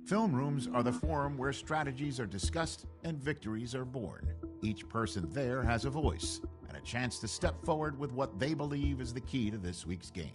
Film rooms are the forum where strategies are discussed and victories are born. Each person there has a voice and a chance to step forward with what they believe is the key to this week's game.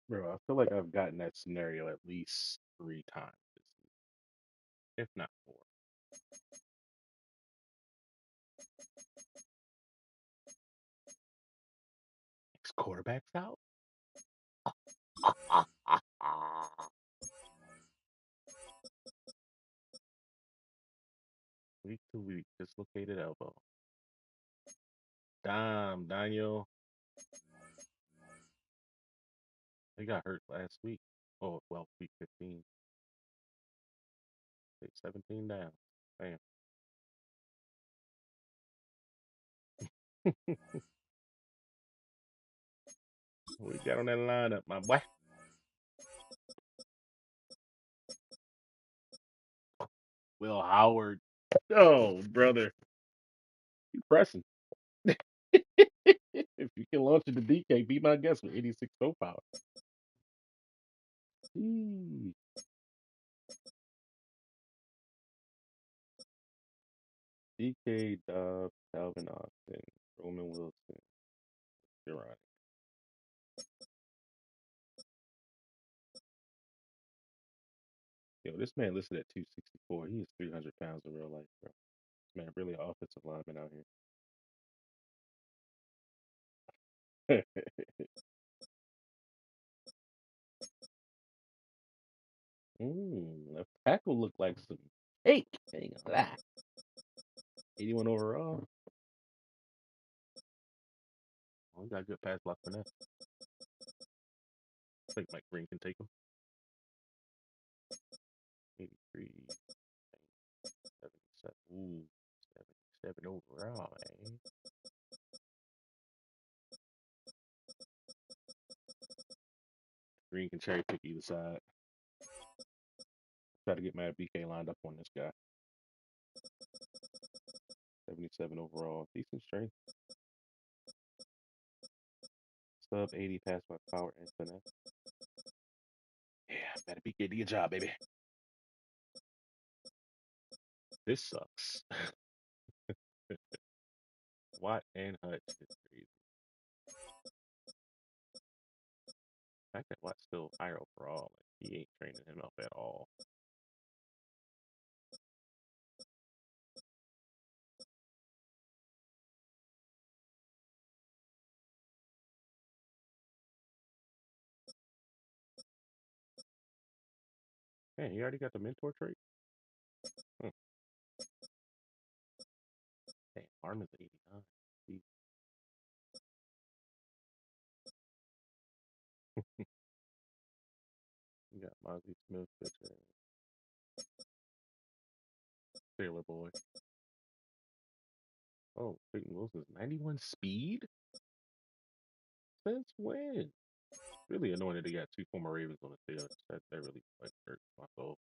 Bro, I feel like I've gotten that scenario at least 3 times this season, if not four. Next quarterback's out. Week to week, dislocated elbow. Daniel. He got hurt last week. Oh, well, week 15. 17 down. Damn. We got on that lineup, my boy. Will Howard. Oh, brother. You pressing. If you can launch it to DK, be my guest with 86 throw power. Jeez. DK, Dobbs, Calvin Austin, Roman Wilson, Jerron. Yo, this man listed at 264. He is 300 pounds in real life, bro. This man really an offensive lineman out here. Left tackle look like some cake. Ain't gonna lie. 81 overall. Oh, he got good pass block for that. I think Mike Green can take him. 83, 77. Ooh, 77 overall, man. Green can cherry pick either side. Try to get Matt BK lined up on this guy. 77 overall. Decent strength. Sub 80 pass by power and finesse. Yeah, Matt BK, do your job, baby. This sucks. Watt and Hutch is crazy. The fact that Watt's still higher overall, like he ain't training him up at all. Man, he already got the mentor trait? Hmm. Damn, arm is 89. Jeez. You got Mozzie Smith, bitch ass. Sailor Boy. Oh, Peyton Wilson's 91 speed? Since when? Really annoying that they got two former Ravens on the field. That really like hurts my soul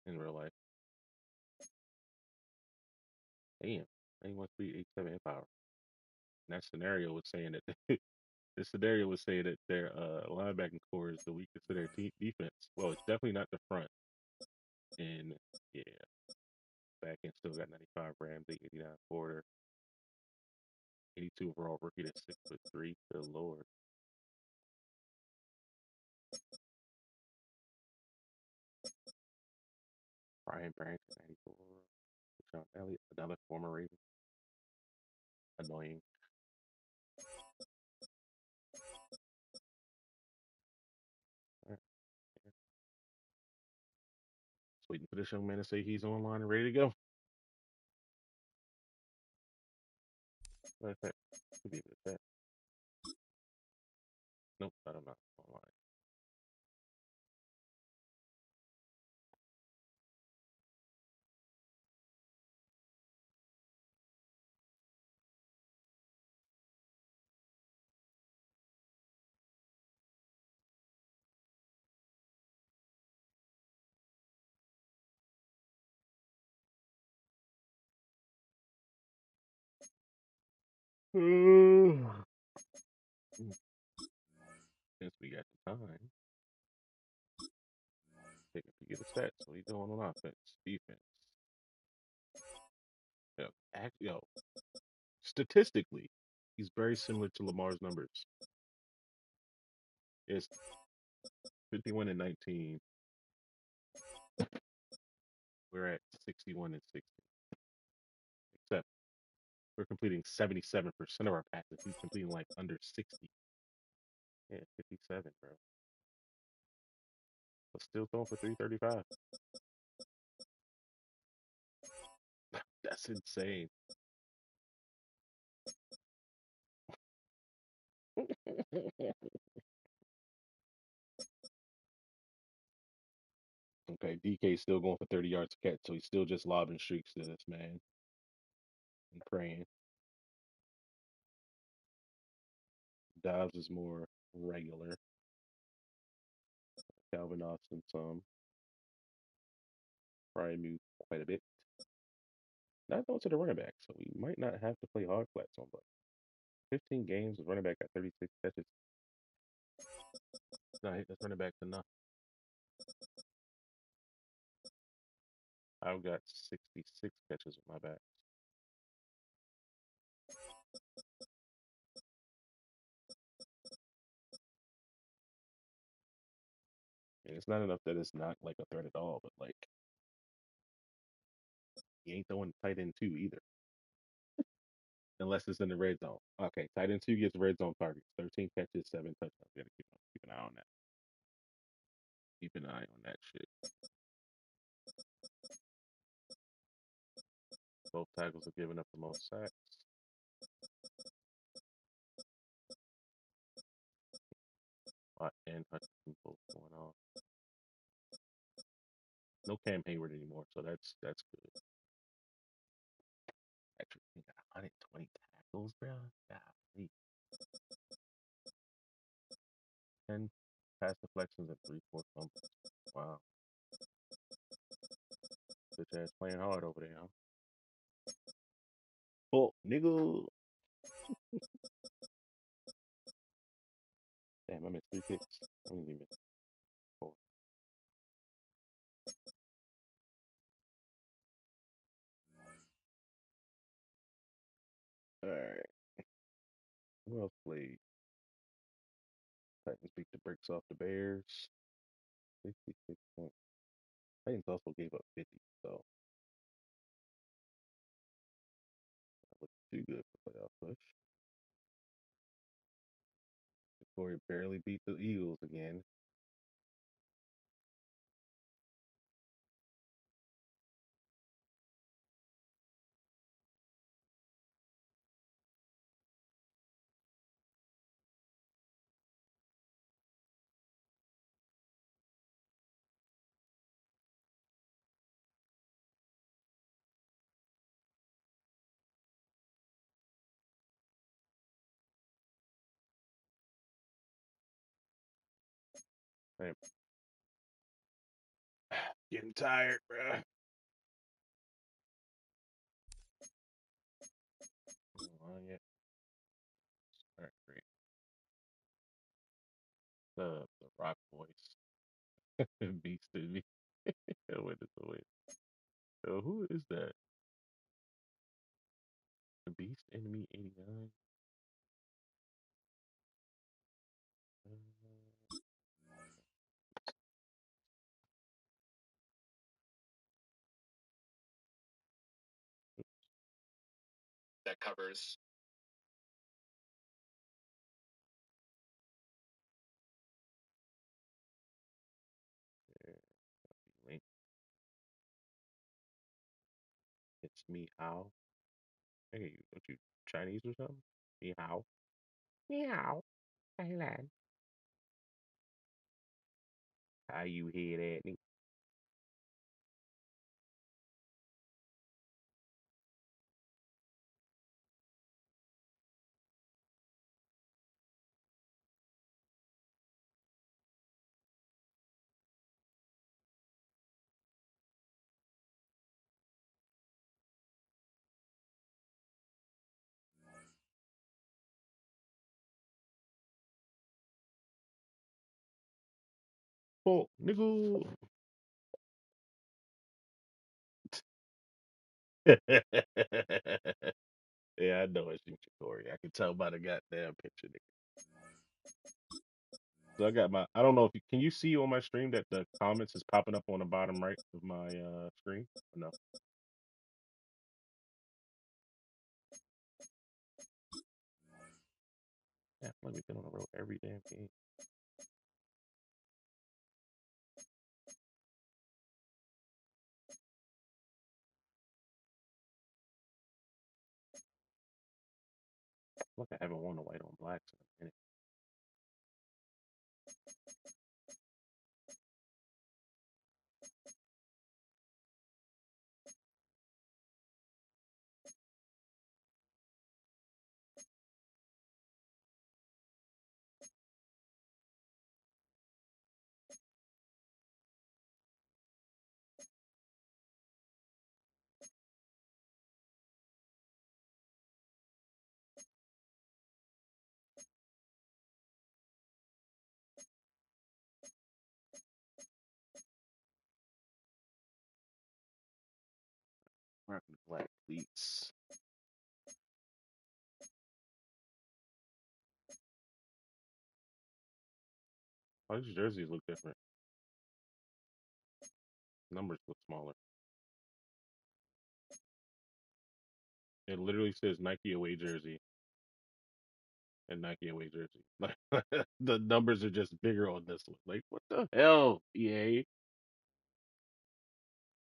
in real life. Damn, 91 speed, 87 power. And that scenario was saying that the scenario was saying that their linebacking core is the weakest of their defense. Well, it's definitely not the front. And yeah, back end still got 95 Ramsey, 89 Porter, 82 overall rookie that's 6'3". Good lord. Brian Branson, 94. Sean Elliott, another former Raven. Annoying. All right, yeah. Just waiting for this young man to say he's online and ready to go. Matter of fact, we'll leave it at that. Nope, I'm not online. Since we got the time, take a peek at the stats. What he doing on offense, defense? Yo, yo, statistically, he's very similar to Lamar's numbers. It's 51 and 19. We're at 61 and 60. Except we're completing 77% of our passes. He's completing like under 60. Yeah, 57, bro. But still throwing for 335. That's insane. Okay, DK's still going for 30 yards to catch, so he's still just lobbing streaks to this man and praying. Dobbs is more regular. Calvin Austin some. Probably moved quite a bit. Not going to the running back, so we might not have to play hard flats on, but 15 games, running back got 36 catches. Not hitting this running back enough. I've got 66 catches with my back. And it's not enough that it's not like a threat at all, but like he ain't throwing tight end two either, unless it's in the red zone. Okay, tight end two gets red zone targets, 13 catches, 7 touchdowns. You gotta keep an eye on that. Keep an eye on that shit. Both tackles are giving up the most sacks. And Hutchinson both going off. No Cam Hayward anymore, so that's good. Actually, he got 120 tackles, bro. Golly. 10 pass deflections and 3 forced fumbles. Wow. Bitch ass playing hard over there, huh? Oh, nigga. Damn, I missed 3 kicks. I didn't even miss 4. Alright. Who else played? Titans beat the brakes off the Bears. 66 points. Titans also gave up 50, so that looked too good for playoff push. Corey barely beat the Eagles again. I'm getting tired, bro. Oh, yeah. All right, great. The rock voice beasted me. Wait, wait. So who is that? The Beast Enemy 89? That covers. Link. It's me how? Hey, what you Chinese or something? Me how? Meow. Thailand. How you hear that? Oh, nigga. Yeah, I know it's you, Corey. I can tell by the goddamn picture, nigga. So I got my. I don't know if you can you see on my stream that the comments is popping up on the bottom right of my screen. Or no, yeah, like we've been on the road every damn game. Look, I haven't won the white on blacks in a minute. Rocking the black cleats. Why does jerseys look different? Numbers look smaller. It literally says Nike away jersey and Nike away jersey. Like the numbers are just bigger on this one. Like what the hell, EA?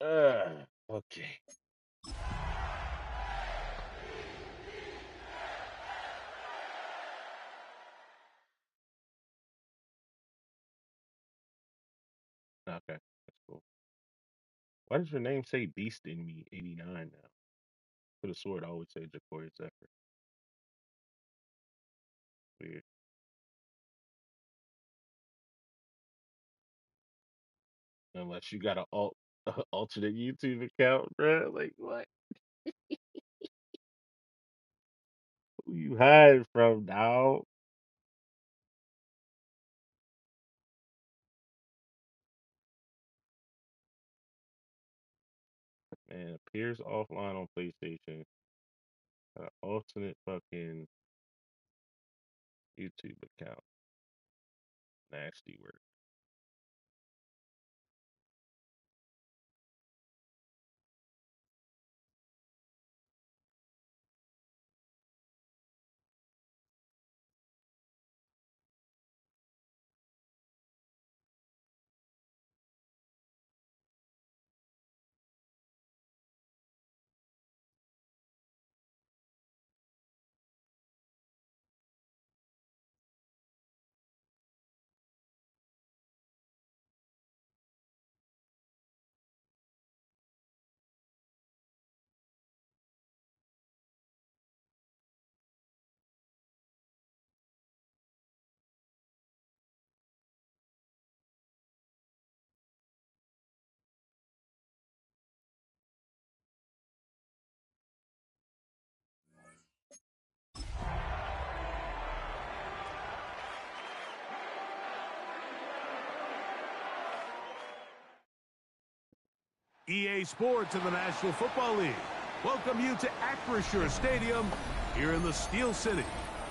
Okay. Okay, that's cool. Why does your name say Beast in Me 89 now? For the sword, I always say Jacory Zephyr. Weird. Unless you got an alternate YouTube account, bro. Like what? Who you hiding from now? Man, appears offline on PlayStation. Got an alternate fucking YouTube account. Nasty work. EA Sports and the National Football League welcome you to Acrisure Stadium here in the Steel City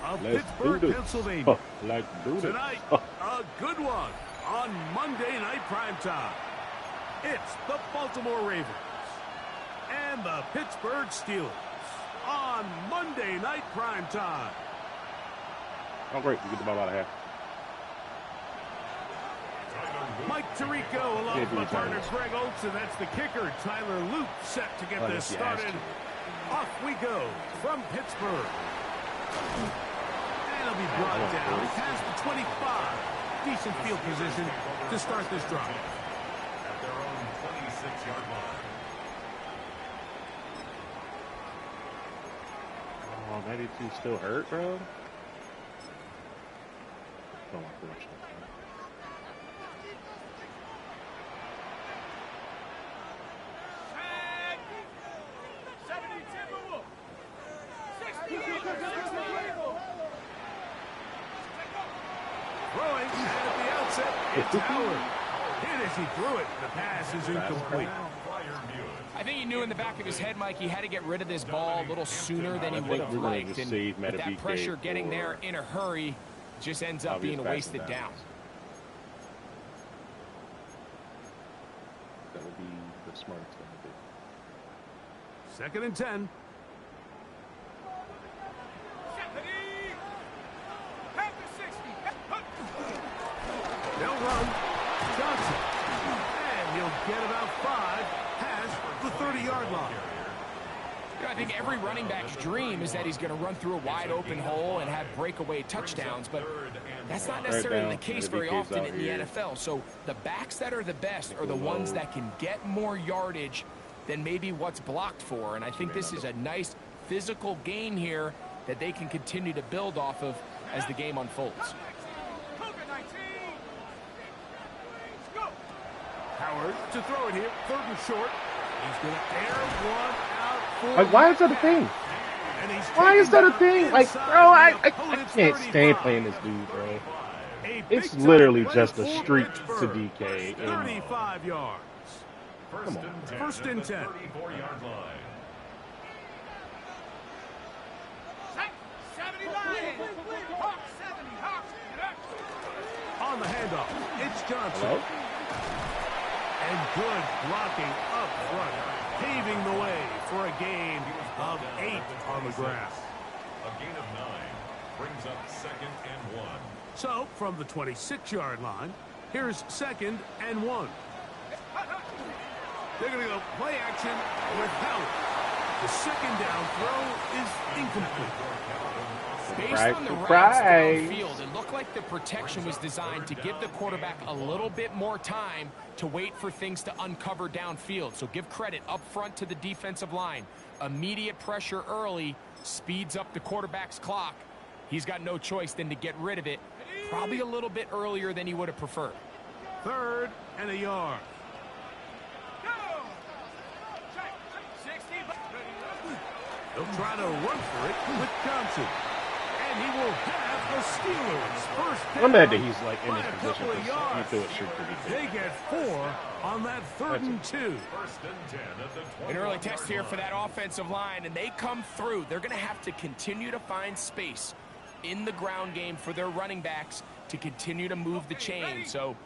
of Pittsburgh, Pennsylvania. Tonight, a good one on Monday Night Primetime. It's the Baltimore Ravens and the Pittsburgh Steelers on Monday Night Primetime. Oh, great. You get the ball out of half. Mike Tirico along with my partner Greg Olson. That's the kicker. Tyler Luke set to get this started. Off we go from Pittsburgh. And it'll be brought down past the 25. Decent field position to start this drive. At their own 26-yard line. Oh, maybe he's still hurt, bro. Don't want to watch that. Throwing at the outset, it's Howard. Hit as he threw it. The pass is incomplete. I think he knew in the back of his head, Mike, he had to get rid of this ball a little sooner than he would have liked. And with that pressure getting there in a hurry just ends up being a wasted down. That would be the smartest thing to do. Second and 10. They'll run. Johnson. And he'll get about 5 past the 30-yard line. You know, I think every running back's dream is that he's going to run through a wide-open hole and have breakaway touchdowns, but that's not necessarily the case very often in the NFL. So the backs that are the best are the ones that can get more yardage than maybe what's blocked for, and I think this is a nice physical gain here that they can continue to build off of as the game unfolds. Howard to throw it here, 3rd and short. He's going to air one out for like, why is that a thing? Why is that a thing? Like, bro, I can't stand playing this dude, bro. It's literally just a streak to DK. 35 yards. Come on. 1st and 10. On the handoff, it's Johnson. Hello? And good blocking up front, paving the way for a gain of 8 on the ground. A gain of 9 brings up 2nd and 1. So, from the 26-yard line, here's 2nd and 1. They're going to go play action with Howard. The 2nd down throw is incomplete. Based on the routes downfield, it looked like the protection was designed to give the quarterback a little bit more time to wait for things to uncover downfield. So give credit up front to the defensive line. Immediate pressure early speeds up the quarterback's clock. He's got no choice than to get rid of it, probably a little bit earlier than he would have preferred. 3rd and a yard. They'll try to run for it with Johnson. And he will have the Steelers first down. I'm mad that he's like in this position because he threw it straight to the They get 4 on that 3rd and 2. An early test here for that offensive line, and they come through. They're going to have to continue to find space in the ground game for their running backs to continue to move the chain. So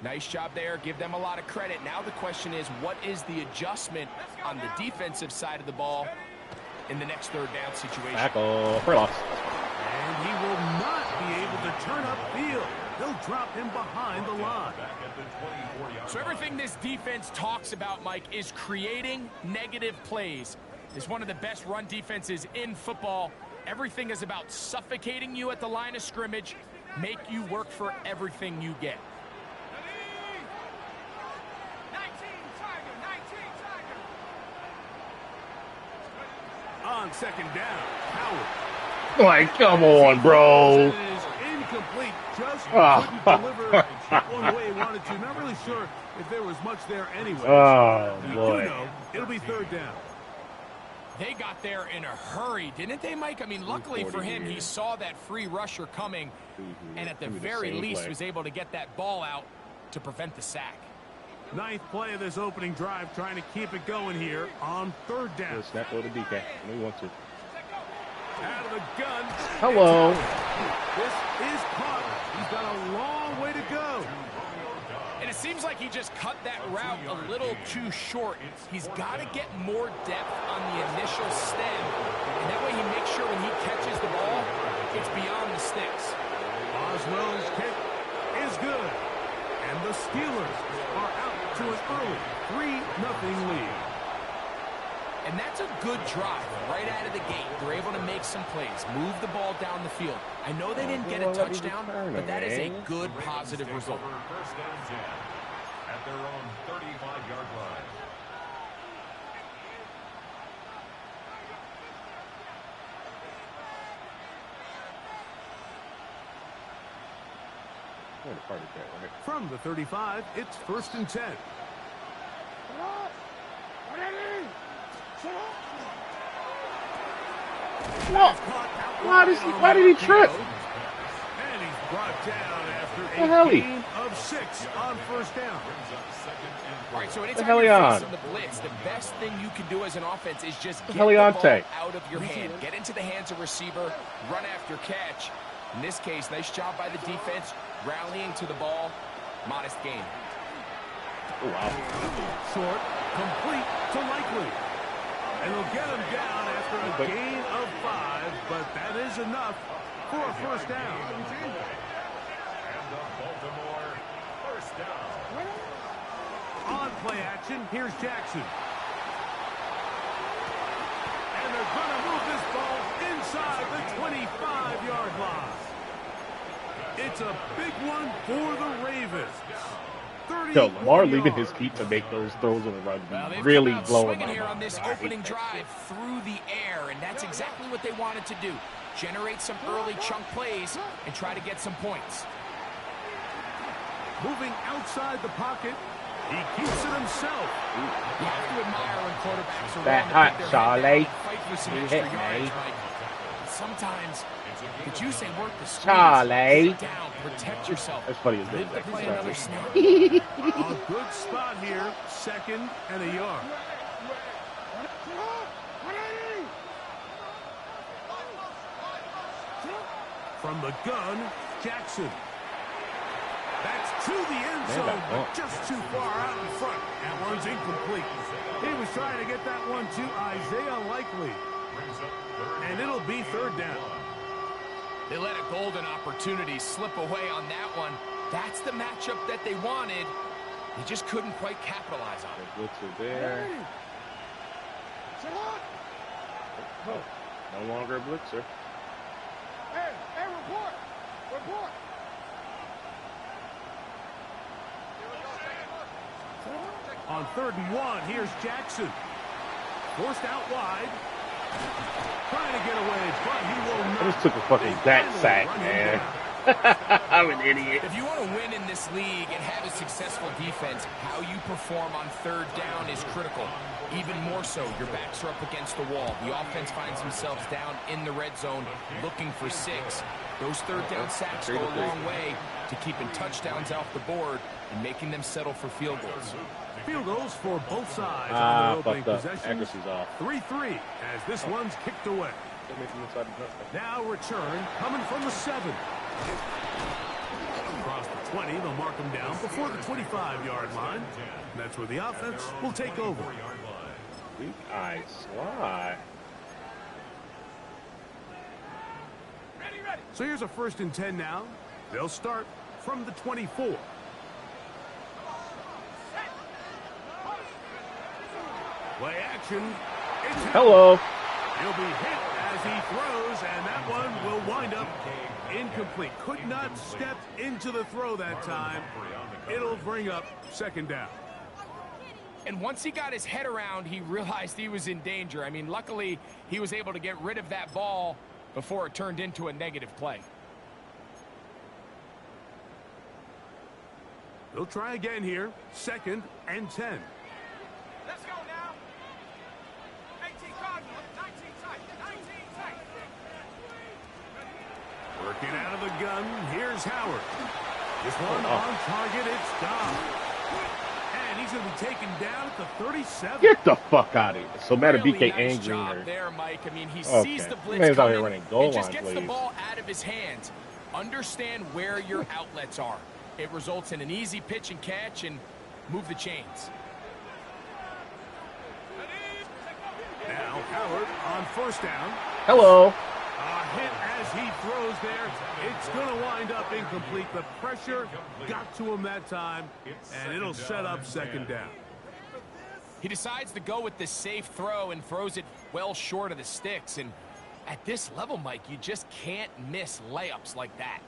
nice job there. Give them a lot of credit. Now the question is, what is the adjustment on the defensive side of the ball in the next 3rd down situation? Tackle for loss. And he will not be able to turn upfield. They'll drop him behind the line. So everything this defense talks about, Mike, is creating negative plays. It's one of the best run defenses in football. Everything is about suffocating you at the line of scrimmage, make you work for everything you get. On 2nd down, Howard. Like, come on, bro. Incomplete. Just couldn't deliver on the way he wanted to. Not really sure if there was much there anyway. Oh, you boy. do know it'll be 3rd down. They got there in a hurry, didn't they, Mike? I mean, luckily for him, he saw that free rusher coming, and at the very least was able to get that ball out to prevent the sack. Ninth play of this opening drive, trying to keep it going here on third down. Snap over to DK. We want to. Out of the gun. Hello. This is caught. He's got a long way to go. And it seems like he just cut that route a little too short. He's got to get more depth on the initial stem. And that way he makes sure when he catches the ball, it's beyond the sticks. Boswell's kick is good. And the Steelers are out to an early 3-0 lead. And that's a good drive right out of the gate. They're able to make some plays, move the ball down the field. I know they didn't get a touchdown, but that is a good, positive result. First down 10 at their own 35-yard line. From the 35, it's 1st and 10. Why did he trip? And he's brought down after hell a he? gain of 6 on first down. All right, so The anytime hell he you're on? facing the blitz, the best thing you can do as an offense is just get hell he the on ball take? out of your hand. Get into the hands of receiver, run after catch. In this case, nice job by the defense, rallying to the ball. Modest gain. Oh, wow. Short, complete to Likely. And they'll get him down after a gain of 5, but that is enough for a first down. And the Baltimore first down. On play action, here's Jackson. And they're going to move this ball inside the 25-yard line. It's a big one for the Ravens. Yo, Lamar leaving his feet to make those throws on the run really blowing my here on mind. this opening drive through the air, and that's exactly what they wanted to do. Generate some early chunk plays and try to get some points. Moving outside the pocket, he keeps it himself. You have to admire when quarterbacks are That willing to hot, put their Charlie. head down and fight for some You extra hit me. yardage, Mike. Sometimes, could you say work the squeeze? Charlie. Sit down, protect yourself. That's funny as Live to that. play another snap. A good spot here, 2nd and a yard. From the gun, Jackson. That's to the end zone, but just too far out in front. That one's incomplete. He was trying to get that one to Isaiah Likely. And it'll be 3rd down. They let a golden opportunity slip away on that one. That's the matchup that they wanted. They just couldn't quite capitalize on it. Blitzer there. Oh, no longer a blitzer. Hey, report! Report! On 3rd and 1, here's Jackson. Forced out wide. Trying to get away, but he will not. I just took a fucking back sack, man. I'm an idiot. If you want to win in this league and have a successful defense, how you perform on 3rd down is critical. Even more so, your backs are up against the wall. The offense finds themselves down in the red zone looking for 6. Those 3rd down sacks go a long way to keeping touchdowns off the board and making them settle for field goals. Field goals for both sides on their opening fucked up. possession. Accuracy's off. 3-3 as this one's kicked away. Now return coming from the 7. Across the 20, they'll mark them down before the 25-yard line. And that's where the offense will take over. Weak eye slide. So here's a 1st and 10 now. They'll start from the 24. Play action. Hello. He'll be hit as he throws, and that one will wind up incomplete. Could not step into the throw that time. It'll bring up 2nd down. And once he got his head around, he realized he was in danger. I mean, luckily, he was able to get rid of that ball before it turned into a negative play. They'll try again here. 2nd and 10. Let's go now. 18 Cardinal, 19 tight, 19 tight. Working out of the gun, here's Howard. This one on target, it's gone. And He's going to be taken down at the 37. Get the fuck out of here. So mad at Really BK nice and job Greener. there, Mike. I mean, he Okay. sees the This blitz man's out here coming running goal and just line gets the plays. ball out of his hands. Understand where your outlets are. It results in an easy pitch and catch and move the chains. Now Howard on first down. Hello. A hit as he throws there. It's going to wind up incomplete. The pressure got to him that time, and it'll set up second down. He decides to go with the safe throw and throws it well short of the sticks. And at this level, Mike, you just can't miss layups like that.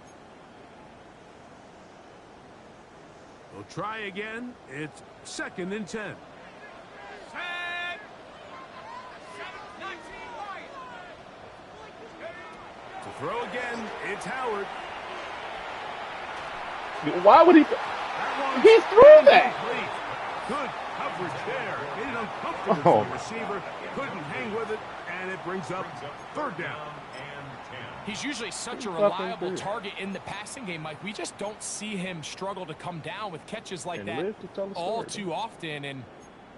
We'll try again. It's 2nd and 10. To throw again, it's Howard. Why would he? He threw that. Good coverage there. Made it uncomfortable for the receiver. Couldn't hang with it, and it brings up 3rd down. He's usually such a reliable target in the passing game, Mike. We just don't see him struggle to come down with catches like that all too often. And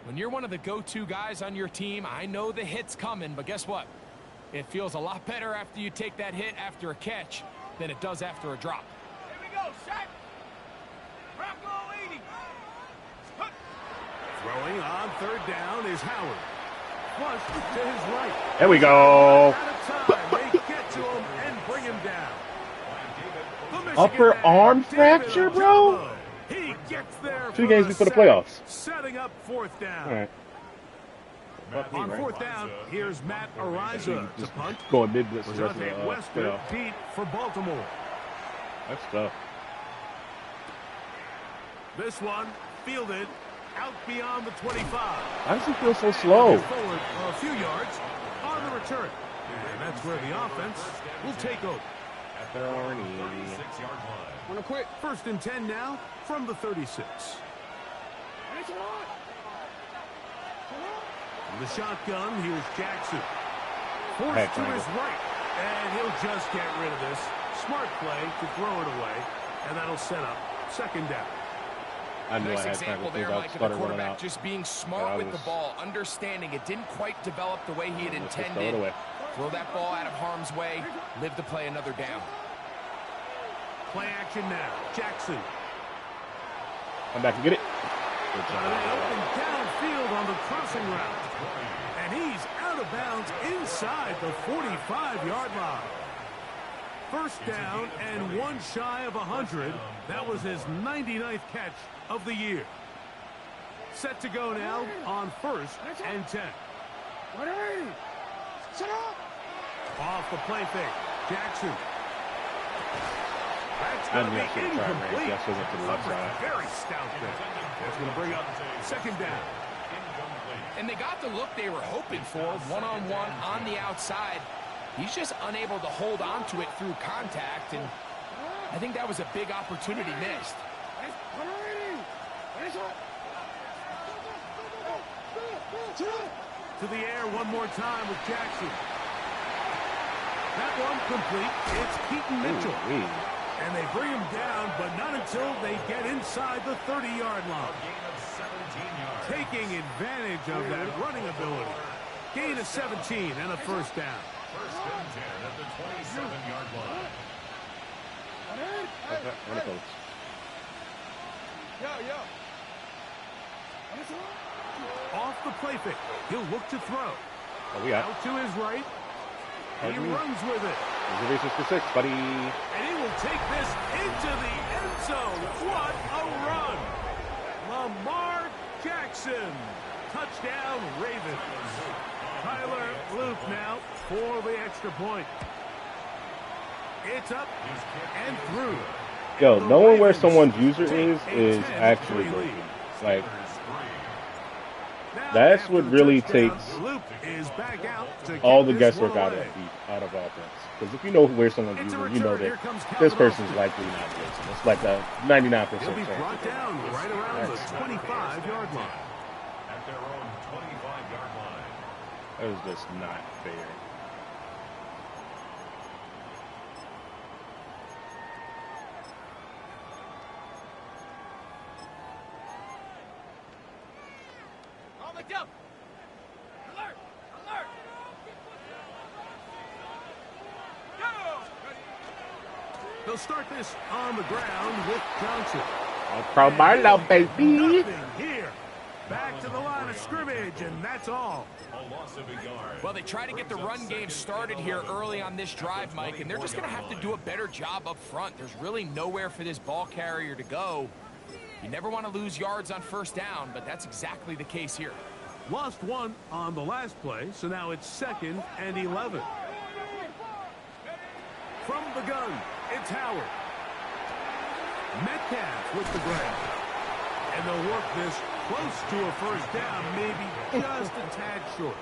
when you're one of the go-to guys on your team, I know the hit's coming, but guess what? It feels a lot better after you take that hit after a catch than it does after a drop. Here we go, set. Bronco 80. Throwing on 3rd down is Howard. Flush to his right. There we go. They get to him and bring him down. Upper arm fracture, bro? He gets there. 2 games before the playoffs. Setting up 4th down. All right. On 4th down, here's Matt Ariza to punt. Going mid blitz the Was rest on of the Western playoff. Pete for Baltimore. That's tough. This one fielded out beyond the 25. Why does he feel so slow? Forward a few yards on the return. And that's where the offense will take over. Want to quit? 1st and 10 now from the 36. From the shotgun, here's Jackson. Forced to his right, and he'll just get rid of this. Smart play to throw it away, and that'll set up 2nd down. I knew Nice I had example there, Mike, of the quarterback just being smart with the ball, understanding it didn't quite develop the way he had intended. Throw that ball out of harm's way, live to play another down. Play action now. Jackson. Come back and get it. Open downfield on the crossing route. And he's out of bounds inside the 45-yard line. 1st down and 1 shy of 100. That was his 99th catch of the year. Set to go now on 1st and 10. Off the play fake. Jackson. That's going to be incomplete. Very stout there. That's going to bring up 2nd down. And they got the look they were hoping for, one-on-one on the outside. He's just unable to hold on to it through contact, and I think that was a big opportunity missed. To the air one more time with Jackson. That one complete. It's Keaton Mitchell. And they bring him down, but not until they get inside the 30-yard line. Taking advantage of that running ability. Gain of 17 and a 1st down. 1st and 10 at the 27-yard line. Off the play fake. He'll look to throw. Out to his right. He runs with it. Reservations for 6, buddy. And he will take this into the end zone. What a run. Lamar Jackson. Touchdown, Ravens. Tyler Luke now for the extra point. It's up and through. Yo, knowing where someone's user is actually working. Like, that's what really takes all the guesswork out of offense. Because if you know where someone's using, you know that this person's likely not blitzing. It's like a 99% He'll be chance. brought down right around the 25-yard line. At their own 25-yard line. That was just not fair. They'll start this on the ground with Johnson. From Marlowe, baby. Nothing here. Back to the line of scrimmage, and that's all. Well, they try to get the run game started here early on this drive, Mike, and they're just going to have to do a better job up front. There's really nowhere for this ball carrier to go. You never want to lose yards on first down, but that's exactly the case here. Lost one on the last play, so now it's 2nd and 11. From the gun, it's Howard. Metcalf with the grab. And they'll work this close to a first down, maybe just a tad short.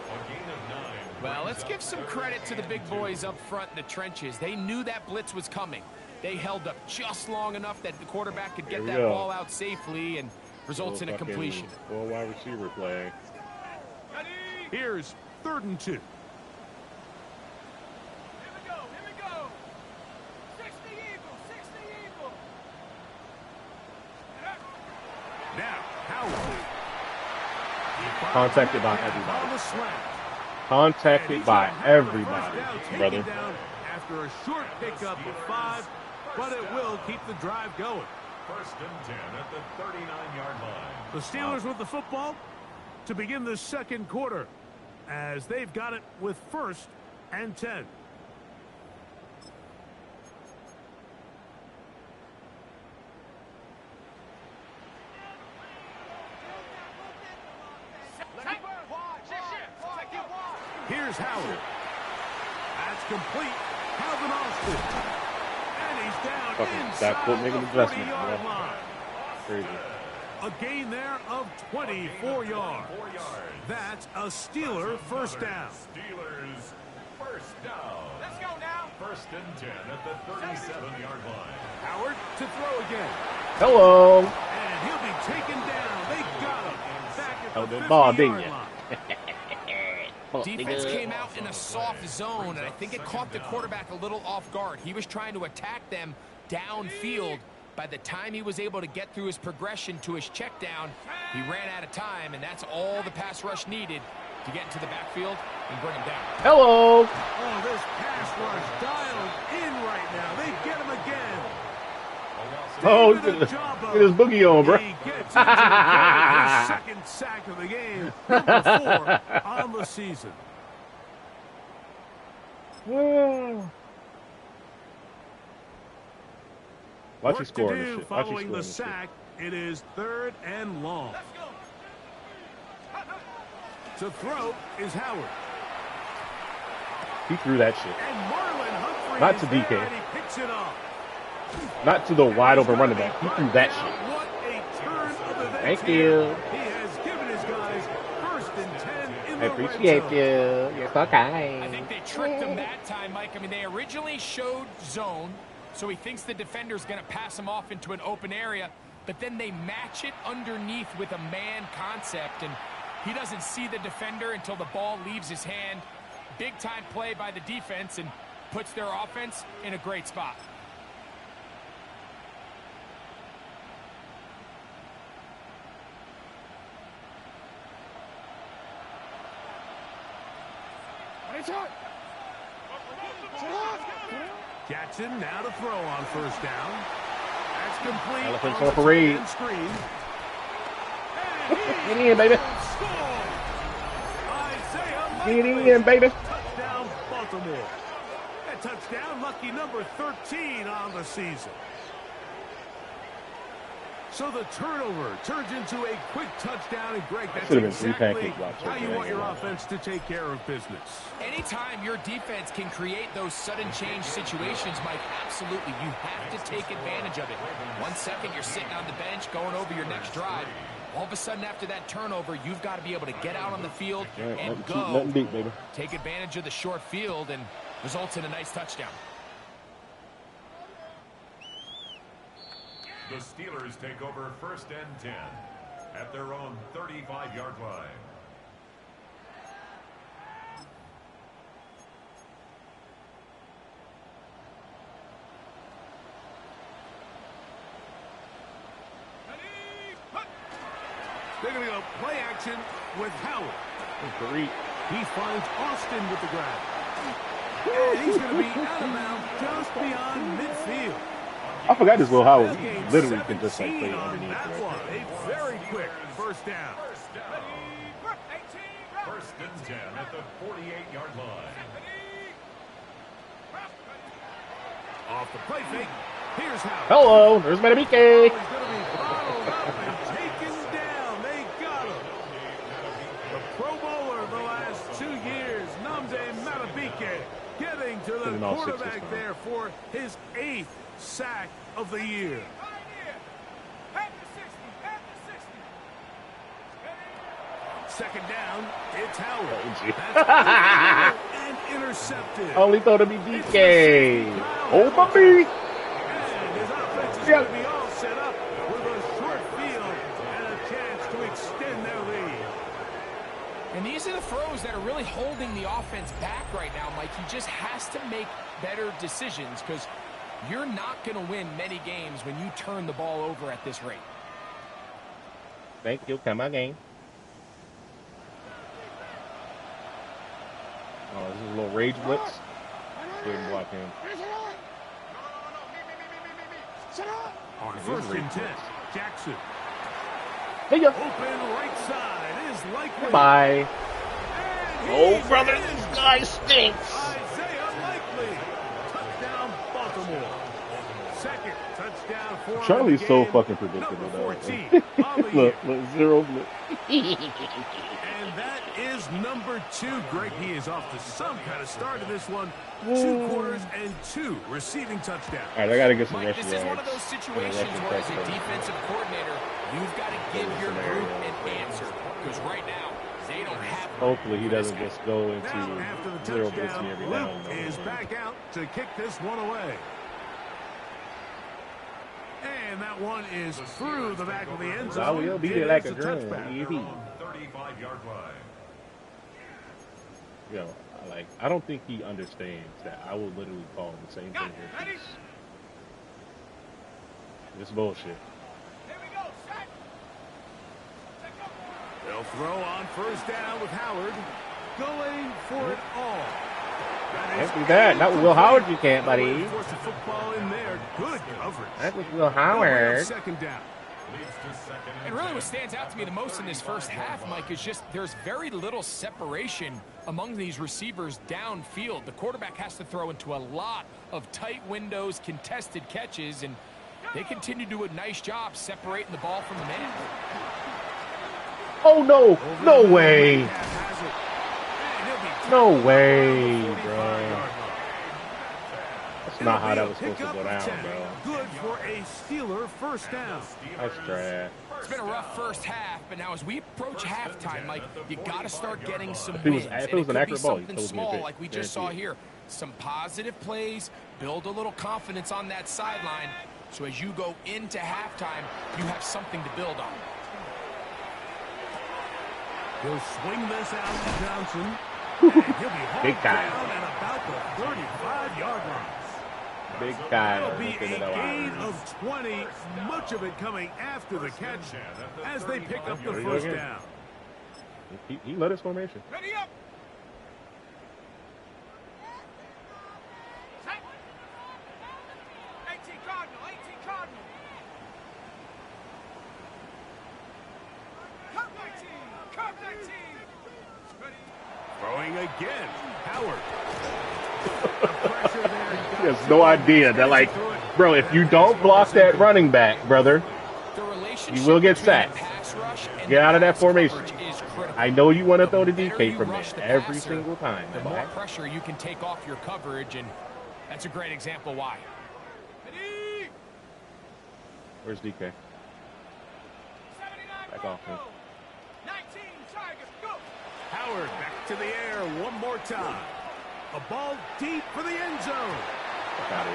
Well, let's give some credit to the big boys up front in the trenches. They knew that blitz was coming. They held up just long enough that the quarterback could get that ball out safely and results in a completion. Full wide receiver play. Here's 3rd and 2. Now, Howard. Contacted by everybody. Contacted by everybody, brother. After a short pickup of 5, but it will keep the drive going. 1st and 10 at the 39-yard line. The Steelers with the football to begin the 2nd quarter, as they've got it with 1st and 10. Here's Howard. That's complete. Calvin Austin. And he's down inside the 40-yard line. Crazy. A gain there of 24 yards. That's a Steeler first down. Steelers first down. Let's go now. 1st and 10 at the 37-yard line. Howard to throw again. Hello. And he'll be taken down. They got him. Back at the 50-yard line. Defense came out in a soft zone, and I think it caught the quarterback a little off guard. He was trying to attack them downfield. By the time he was able to get through his progression to his check down, he ran out of time, and that's all the pass rush needed to get into the backfield and bring him down. Hello. Oh, this pass rush dialed in right now. They get him again. Oh, look at his boogie on, bro. He gets his 2nd sack of the game, number 4 on the season. Watch his score. Following the sack, it is 3rd and long. To throw is Howard. He threw that shit. And Marlon Humphrey Not to DK. and he picks it off. Not to the wide open running back. He threw that shit. What a turn of events. Thank you. He has given his guys 1st and 10 in I the appreciate red you. You're so kind. I think they tricked him that time, Mike. I mean, they originally showed zone, so he thinks the defender's going to pass him off into an open area, but then they match it underneath with a man concept, and he doesn't see the defender until the ball leaves his hand. Big-time play by the defense and puts their offense in a great spot. Jackson now to throw on 1st down. That's complete. Elephants on parade. Get in, baby. Get in, baby. Touchdown, Baltimore. That touchdown, lucky number 13 on the season. So the turnover turns into a quick touchdown, and Greg, that's exactly how you want your offense to take care of business. Anytime your defense can create those sudden change situations, Mike, absolutely, you have to take advantage of it. 1 second, you're sitting on the bench going over your next drive. All of a sudden, after that turnover, you've got to be able to get out on the field and go. Take advantage of the short field, and results in a nice touchdown. The Steelers take over 1st and 10 at their own 35-yard line. They're going to go play action with Howard. Great. He finds Austin with the grab. And he's going to be out of bounds just beyond midfield. I forgot this Will Howard. He literally can just like play underneath. That one, a very quick first down. First and 10 at the 48-yard line. Off the play fake. Here's Howard. Hello, there's Matabike. He's going to be bottled up and taken down. They got him. The Pro Bowler the last 2 years, Nnamdi Matabike, getting to the quarterback there for his 8th sack of the year. Second down, it's Howard. And intercepted. Only thought it'd be DK. Oh, puppy. And his offense is going to be all set up with a short field and a chance to extend their lead. And these are the throws that are really holding the offense back right now, Mike. He just has to make better decisions because you're not going to win many games when you turn the ball over at this rate. Thank you. Come again. Oh, this is a little rage blitz. Didn't block him. On first and 10, Jackson. Hey, yo. Open right side is likely. Bye. Oh, brother, this guy stinks. Isaiah Likely. Touchdown, Baltimore. Second touchdown for Charlie's the so game. fucking predictable, Number though. 14 on the year. Look, zero blitz. And that is number 2. Greg, he is off to some kind of start in this one. 2 quarters and 2 receiving touchdowns. All right, I got to get some Mike, rushing this is one yards. of those situations where as a defensive coordinator, you've got to give your group an answer. Because right now, they don't have one. Hopefully he doesn't just go into Now, after the zero touchdown, blitzing every Luke now and then. is back out to kick this one away. And that one is through the back of the end zone. I will beat it like a drum. At their Easy. own 35-yard line. Yo, I don't think he understands that I will literally call the same thing here. It's bullshit. They'll throw on first down with Howard going for it all. Can't do that. Not with Will Howard, you can't, buddy. Force the football in there. Good coverage. That was Will Howard. Second down. And really what stands out to me the most in this first half, Mike, is just there's very little separation among these receivers downfield. The quarterback has to throw into a lot of tight windows, contested catches, and they continue to do a nice job separating the ball from the man. Oh, no. No way. No way, bro. That's not how that was supposed to go down, bro. Good for a Steeler first down. That's trash. It's been a rough first half, but now as we approach halftime, Mike, you got to start getting some If it was- wins. if it And was an could be accurate ball, he something told me to small pick. like we just saw Guaranteed. here. Some positive plays, build a little confidence on that sideline, so as you go into halftime, you have something to build on. He'll swing this out to Johnson. And he'll be hauled Big guy. down at about the 35-yard line. Big guy. That'll be a gain of 20, much of it coming after the catch as they pick up the first down. He led his formation. Ready up. Set. 18 Cardinal, 18 Cardinal. Come 19, come 19. Ready. Throwing again, Howard. The pressure there. He has no idea that, like, bro, if you don't block that running back, brother, you will get sacked. Get out of that formation. I know you want to throw the DK from there every single time. The more pressure you can take off your coverage, and that's a great example why. Ready. Where's DK? 79 Back off him. 19 Tigers, go. Howard back to the air one more time. A ball deep for the end zone. Got it.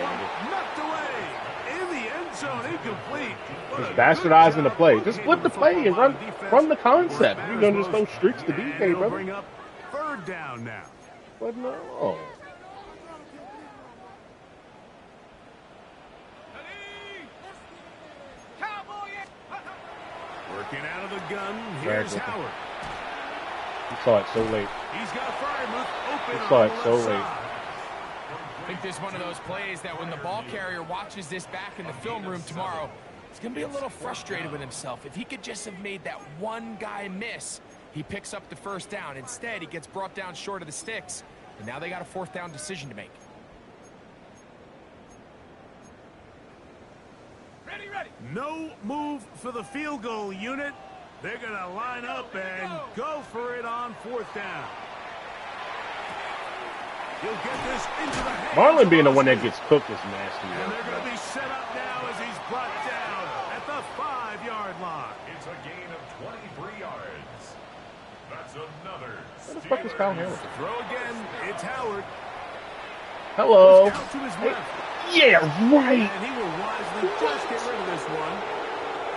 Knocked away. In the end zone, incomplete. Just bastardizing the play. Just flip the play and run the concept. You're going to just throw streaks to DK, They'll brother. bring up third down now. But no. Ready. Cowboy. Working out of the gun, here's Right. Howard. He saw it so late. He's got Fryermuth open. He saw it so late. I think this is one of those plays that when the ball carrier watches this back in the film room tomorrow, he's going to be a little frustrated with himself. If he could just have made that one guy miss, he picks up the first down. Instead, he gets brought down short of the sticks, and now they got a fourth down decision to make. Ready, ready. No move for the field goal unit. They're going to line up and go for it on fourth down. You'll get this into the hands. Marlon being the one that gets cooked is nasty. And they're going to be set up now as he's brought down at the 5-yard line. It's a gain of 23 yards. That's another. What the fuck is Kyle Hamilton? Throw again. It's Howard. Hello. Out to his left. Yeah, right. And he will wisely just get rid of this one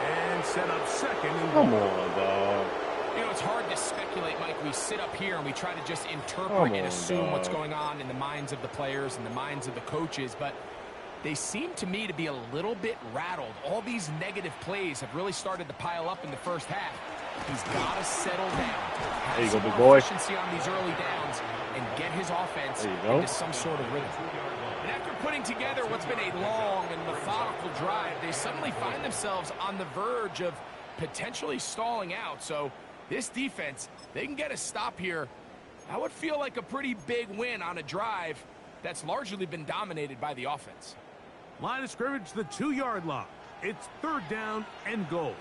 and set up second. Come on, dog. You know, it's hard to speculate, Mike. We sit up here and we try to just interpret and assume what's going on in the minds of the players and the minds of the coaches, but they seem to me to be a little bit rattled. All these negative plays have really started to pile up in the first half. He's got to settle down. There you go, big boy. Efficiency on these early downs and get his offense into some sort of rhythm. And after putting together what's been a long and methodical drive, they suddenly find themselves on the verge of potentially stalling out. So this defense, they can get a stop here. That would feel like a pretty big win on a drive that's largely been dominated by the offense. Line of scrimmage, the 2-yard line. It's third down and goal.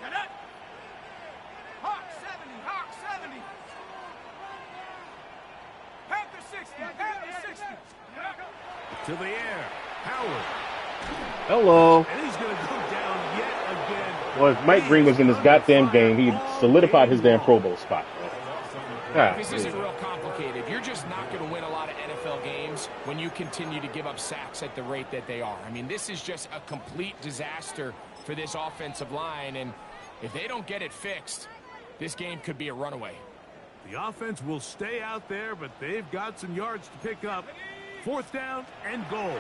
Shut up. Hawk 70, Hawk 70. Panther 60, Panther 60. To the air, Howard. Hello. And he's going to go down yet again. Well, if Mike Green was in this goddamn game, he'd solidified his damn Pro Bowl spot. This isn't real complicated. You're just not going to win a lot of NFL games when you continue to give up sacks at the rate that they are. I mean, this is just a complete disaster for this offensive line, and if they don't get it fixed, this game could be a runaway. The offense will stay out there, but they've got some yards to pick up. Fourth down and goal.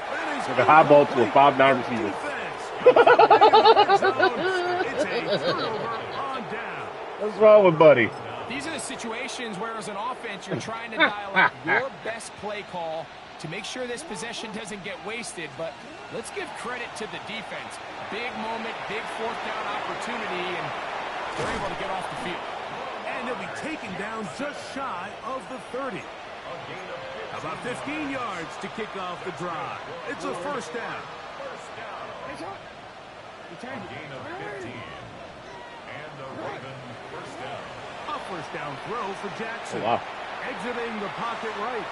Like a high ball to a 5'9" receiver. It's a turnover on down. What's wrong with Buddy? These are the situations where, as an offense, you're trying to dial up your best play call to make sure this possession doesn't get wasted. But let's give credit to the defense. Big moment, big fourth down opportunity, and they're able to get off the field. And he'll be taken down just shy of the 30. About 15 yards to kick off the drive. It's a first down. A gain of 15. And the Raven first down. A first down throw for Jackson. Oh, wow. Exiting the pocket right.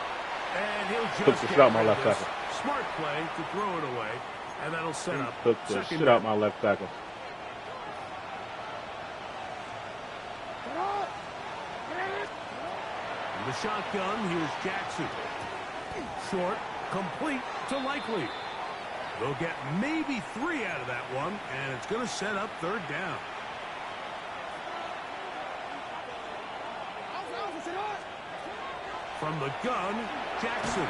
And he'll Took just the get shit out my rid of left this. tackle. Smart play to throw it away. And that'll set up Took the second shit out my left tackle. In the shotgun, here's Jackson. Short, complete to Likely. They'll get maybe 3 out of that one, and it's going to set up third down. From the gun, Jackson.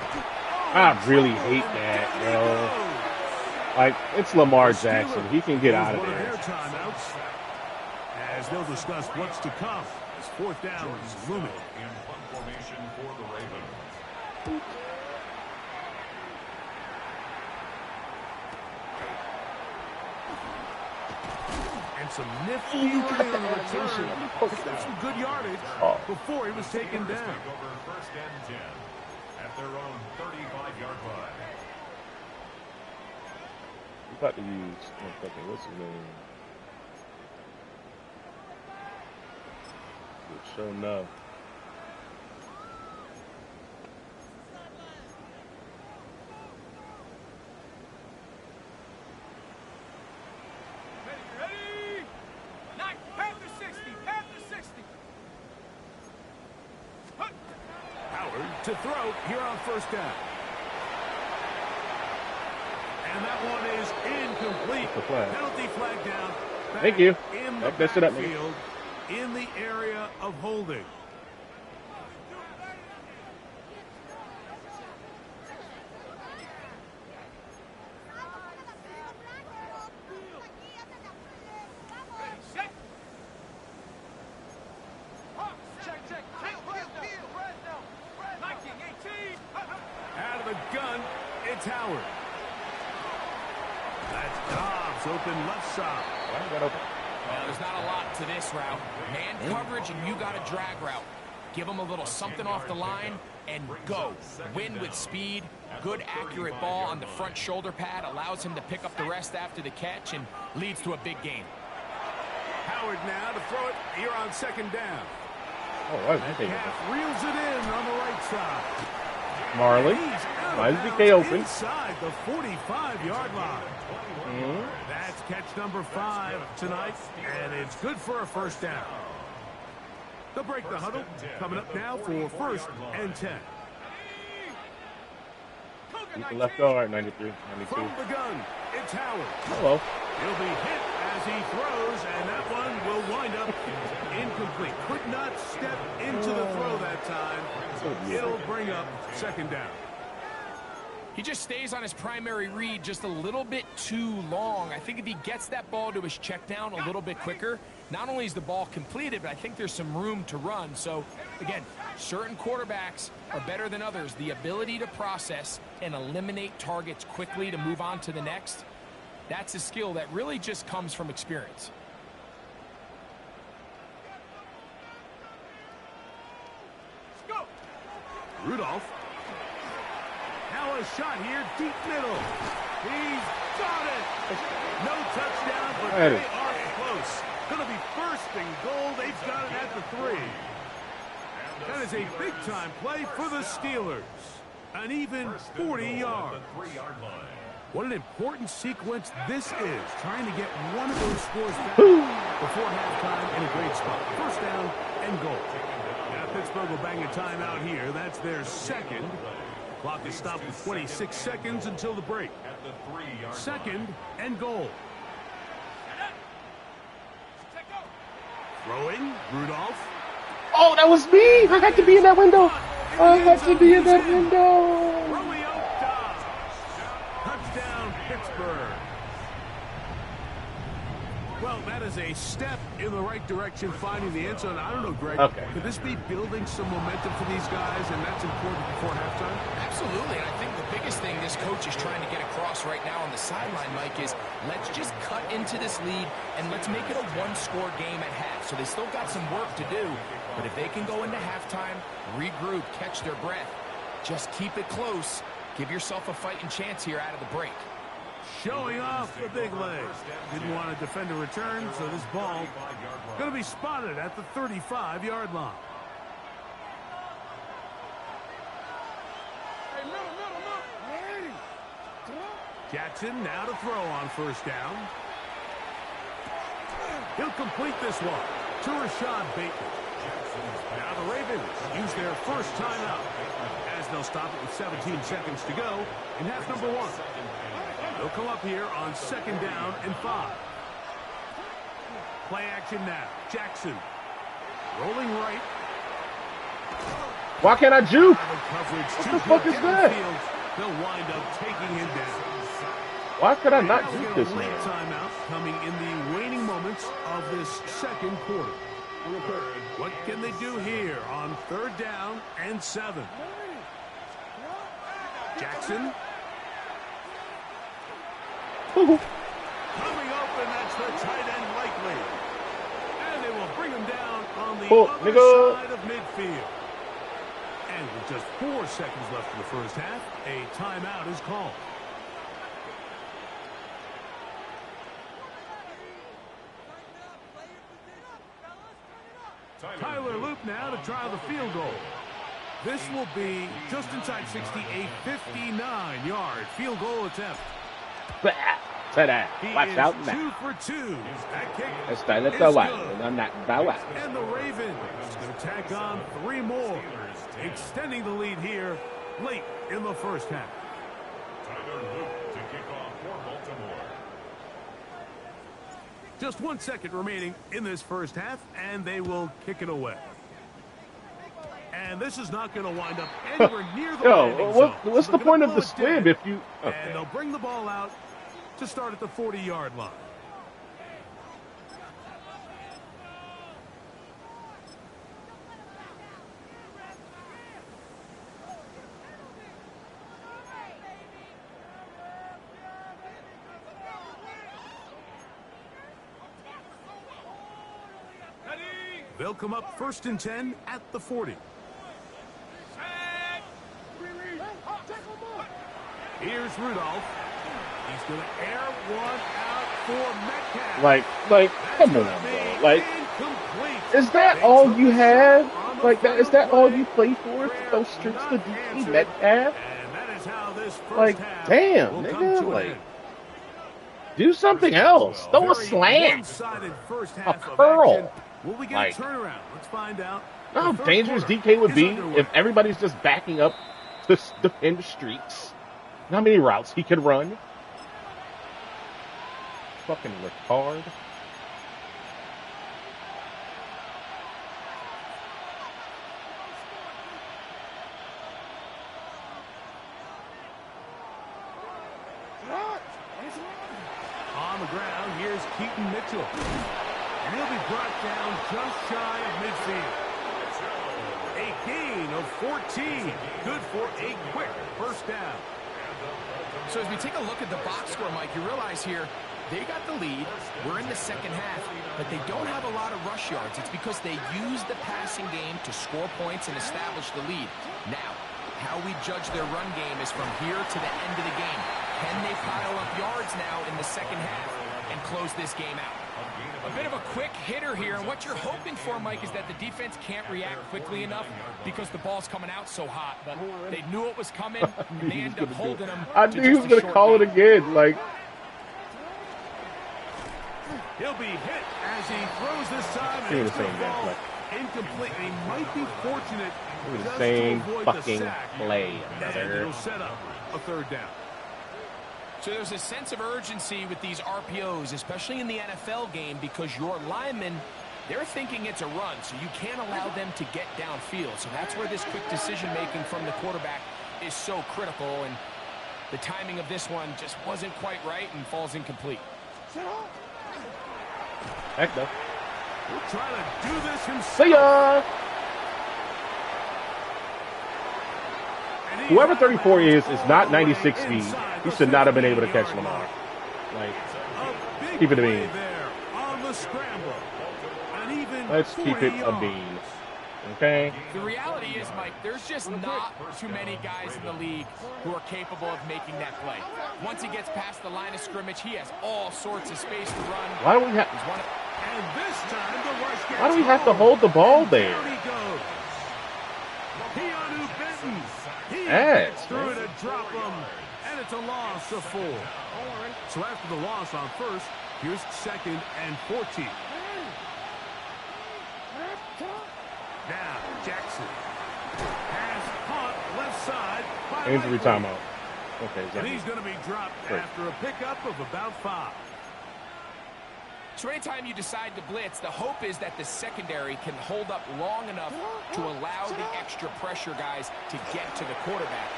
I really hate that, bro. Like, it's Lamar Jackson. He can get out of One of their there. timeouts, as they'll discuss what's to come. As fourth down is looming. In punt formation for the Ravens. And some nifty yardage on the return. Picked up some good yardage before he was taken down. Take over first and 10 at their own 35-yard line. I'm about to use, what's his name? Sure enough. Ready? Nine, Panther 60, Panther 60. Howard to throw here on first down. And that one is incomplete. The flag. Penalty flag down. Thank you. In the Don't mess it up, nigga. backfield, in the area of holding. Set. the gun, it's Howard. That's Dobbs, open left side. Well, there's not a lot to this route. Man coverage, and you got a drag route. Give him a little something off the line and go. Win with speed. Good, accurate ball on the front shoulder pad. Allows him to pick up the rest after the catch and leads to a big gain. Howard now to throw it here on second down. Oh, why is he Calf reels it in on the right side. Marley. Why is DK open? Inside the 45-yard line. That's catch number 5 tonight, and it's good for a first down. They'll break the huddle. Coming up now for first and 10. Left guard, 93, 92. From the gun, it's Howard. Hello. He'll be hit as he throws, and that one will wind up incomplete. Could not step into the throw that time. It'll bring up second down. He just stays on his primary read just a little bit too long. I think if he gets that ball to his check down a little bit quicker, not only is the ball completed, but I think there's some room to run. So, again, certain quarterbacks are better than others. The ability to process and eliminate targets quickly to move on to the next, that's a skill that really just comes from experience. Rudolph. Now a shot here, deep middle. He's got it. No touchdown, but they are close. Going to be first and goal. They've got it at the 3. That is a big-time play for the Steelers. An even 40 yards. What an important sequence this is. Trying to get one of those scores back before halftime in a great spot. First down and goal. Now Pittsburgh will bang a timeout here. That's their second. Clock is stopped with 26 seconds until the break. Second and goal. Throwing, Rudolph. Oh, that was me! I had to be in that window! I had to be in that window! Touchdown, Pittsburgh. Well, that is a step in the right direction, finding the end zone. I don't know, Greg. Okay. Could this be building some momentum for these guys, and that's important before halftime? Absolutely, and I think the biggest thing this coach is trying to get across right now on the sideline, Mike, is let's just cut into this lead and let's make it a one-score game at half. So they still got some work to do, but if they can go into halftime, regroup, catch their breath, just keep it close, give yourself a fighting chance here out of the break. Showing off the big leg. Didn't want to defend a return, so this ball going to be spotted at the 35-yard line. Jackson now to throw on first down. He'll complete this one to Rashad Bateman. Now the Ravens use their first timeout as they'll stop it with 17 seconds to go in half number 1. They'll come up here on second down and 5. Play action now. Jackson rolling right. Why can't I juke? What the fuck is that? They'll wind up taking him down. Why could I not juke this Late man? timeout coming in the waning moments of this second quarter. What can they do here on third down and 7? Jackson. Coming open, that's the tight end likely. And they will bring him down on the other side of midfield. And with just 4 seconds left in the first half, a timeout is called. Tyler Loop now to try the field goal. This will be just inside 60, a 59-yard field goal attempt. Watch out now. 2 for 2. That kick Está en el is trabajo, good. no not trabajo. And the Ravens going to tack on 3 more, extending the lead here late in the first half. Tyler Luke to kick off for Baltimore. Just 1 second remaining in this first half, and they will kick it away. And this is not going to wind up anywhere near the landing zone. What's So the they're point gonna of the blow it squib dead, if you... Okay. And they'll bring the ball out to start at the 40-yard line. They'll come up 1st and 10 at the 40. Here's Rudolph. He's going to air one out for Metcalf. Like, come on, bro. Like, is that all you have? Like, is that all you play for? To throw streaks to DK Metcalf? Like, damn, nigga. Like, do something else. Throw a slant. A curl. Will we get like, a turnaround? Let's find out. You know how dangerous DK would be if everybody's just backing up to defend streaks? You know how many routes he could run? Fucking retard. On the ground, here's Keaton Mitchell. And he'll be brought down just shy of midfield. A gain of 14. Good for a quick first down. So as we take a look at the box score, Mike, you realize here, they got the lead. We're in the second half, but they don't have a lot of rush yards. It's because they use the passing game to score points and establish the lead. Now, how we judge their run game is from here to the end of the game. Can they pile up yards now in the second half and close this game out? A bit of a quick hitter here, and what you're hoping for, Mike, is that the defense can't react quickly enough because the ball's coming out so hot. But they knew it was coming, and they end up holding them. I knew he was going to call it again. Like, he'll be hit as he throws this time. And it's going to fall incomplete. He might be fortunate. The same fucking play, It'll set up a third down. So there's a sense of urgency with these RPOs, especially in the NFL game, because your linemen, they're thinking it's a run, so you can't allow them to get downfield. So that's where this quick decision-making from the quarterback is so critical, and the timing of this one just wasn't quite right and falls incomplete. Heck no. We'll try to do this himself. See ya! Whoever 34 is not 96 speed. He should not have been able to catch Lamar. Like, keep it a bean. Let's keep it a bean. Okay? The reality is, Mike, there's just not too many guys in the league who are capable of making that play. Once he gets past the line of scrimmage, he has all sorts of space to run. Why do we have to hold the ball there? Yes. Through to drop him, and it's a loss of 4. So after the loss on first, here's 2nd and 14. Now Jackson has caught left side. Injury timeout. Okay, and he's going to be dropped after a pickup of about 5. So anytime you decide to blitz, the hope is that the secondary can hold up long enough to allow the extra pressure guys to get to the quarterback.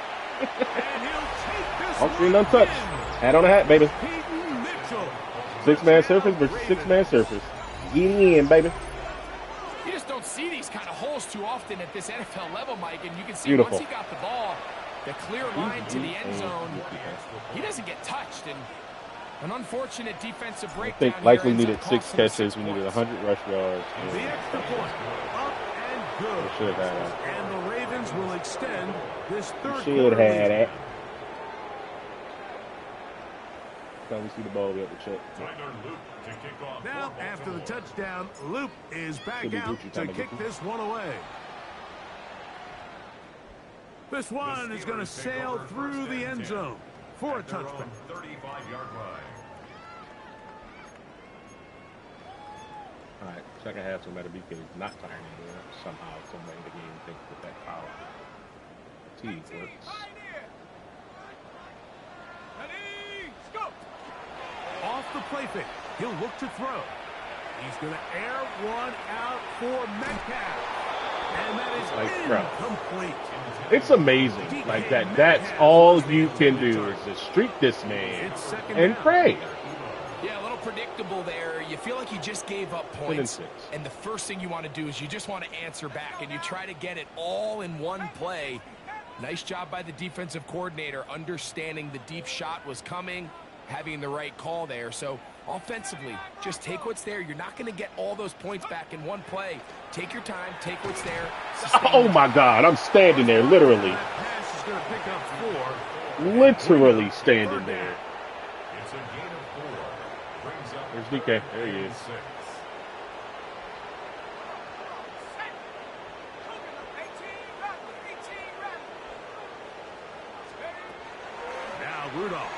And he'll take this all screen untouched. Hat on a hat, baby. 6-man surface versus 6-man surface. Get in, baby. You just don't see these kind of holes too often at this NFL level, Mike, and you can see once he got the ball, the clear line to the end zone, he doesn't get touched, and an unfortunate defensive breakdown. I think likely needed 6 catches. We needed 100 rush yards. The extra point, up and good. Should have had that. And the Ravens will extend this third should have had it. Time we see the ball, we have to check. Now, after the touchdown, Loop is back out to kick this one away. This one is going to sail through the end zone for a touchdown. 35-yard line. All right, second half, no matter BK is not tired anymore. Somehow, some way the game thinks that power fatigue works. Off the play fake, he'll look to throw. He's going to air one out for Metcalf. And that is incomplete. It's amazing. Like that. That's all you can do is just streak this man and pray. Yeah, a little predictable there. You feel like you just gave up points. And the first thing you want to do is you just want to answer back. And you try to get it all in one play. Nice job by the defensive coordinator understanding the deep shot was coming. having the right call there. So offensively, just take what's there. You're not going to get all those points back in one play. Take your time, take what's there. Oh my God, I'm standing there, literally. Pass is going to pick up 4. Literally standing there. It's a gain of 4. Brings up There's DK. There he is. 6. Now Rudolph.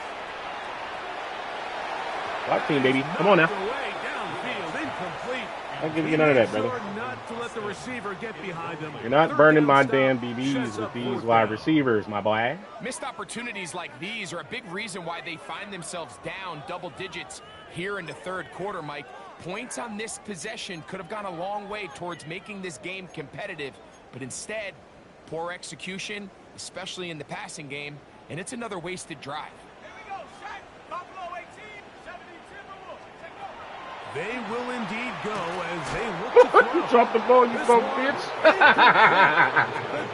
Block team, baby. Come on now. Away, downfield, incomplete. I'll give you none of that, brother. Not to let the receiver get behind him. You're not burning my damn BBs with these wide receivers, my boy. Missed opportunities like these are a big reason why they find themselves down double digits here in the third quarter, Mike. Points on this possession could have gone a long way towards making this game competitive, but instead, poor execution, especially in the passing game, and it's another wasted drive. They will indeed go as they look to throw. Drop the ball, you bum bitch.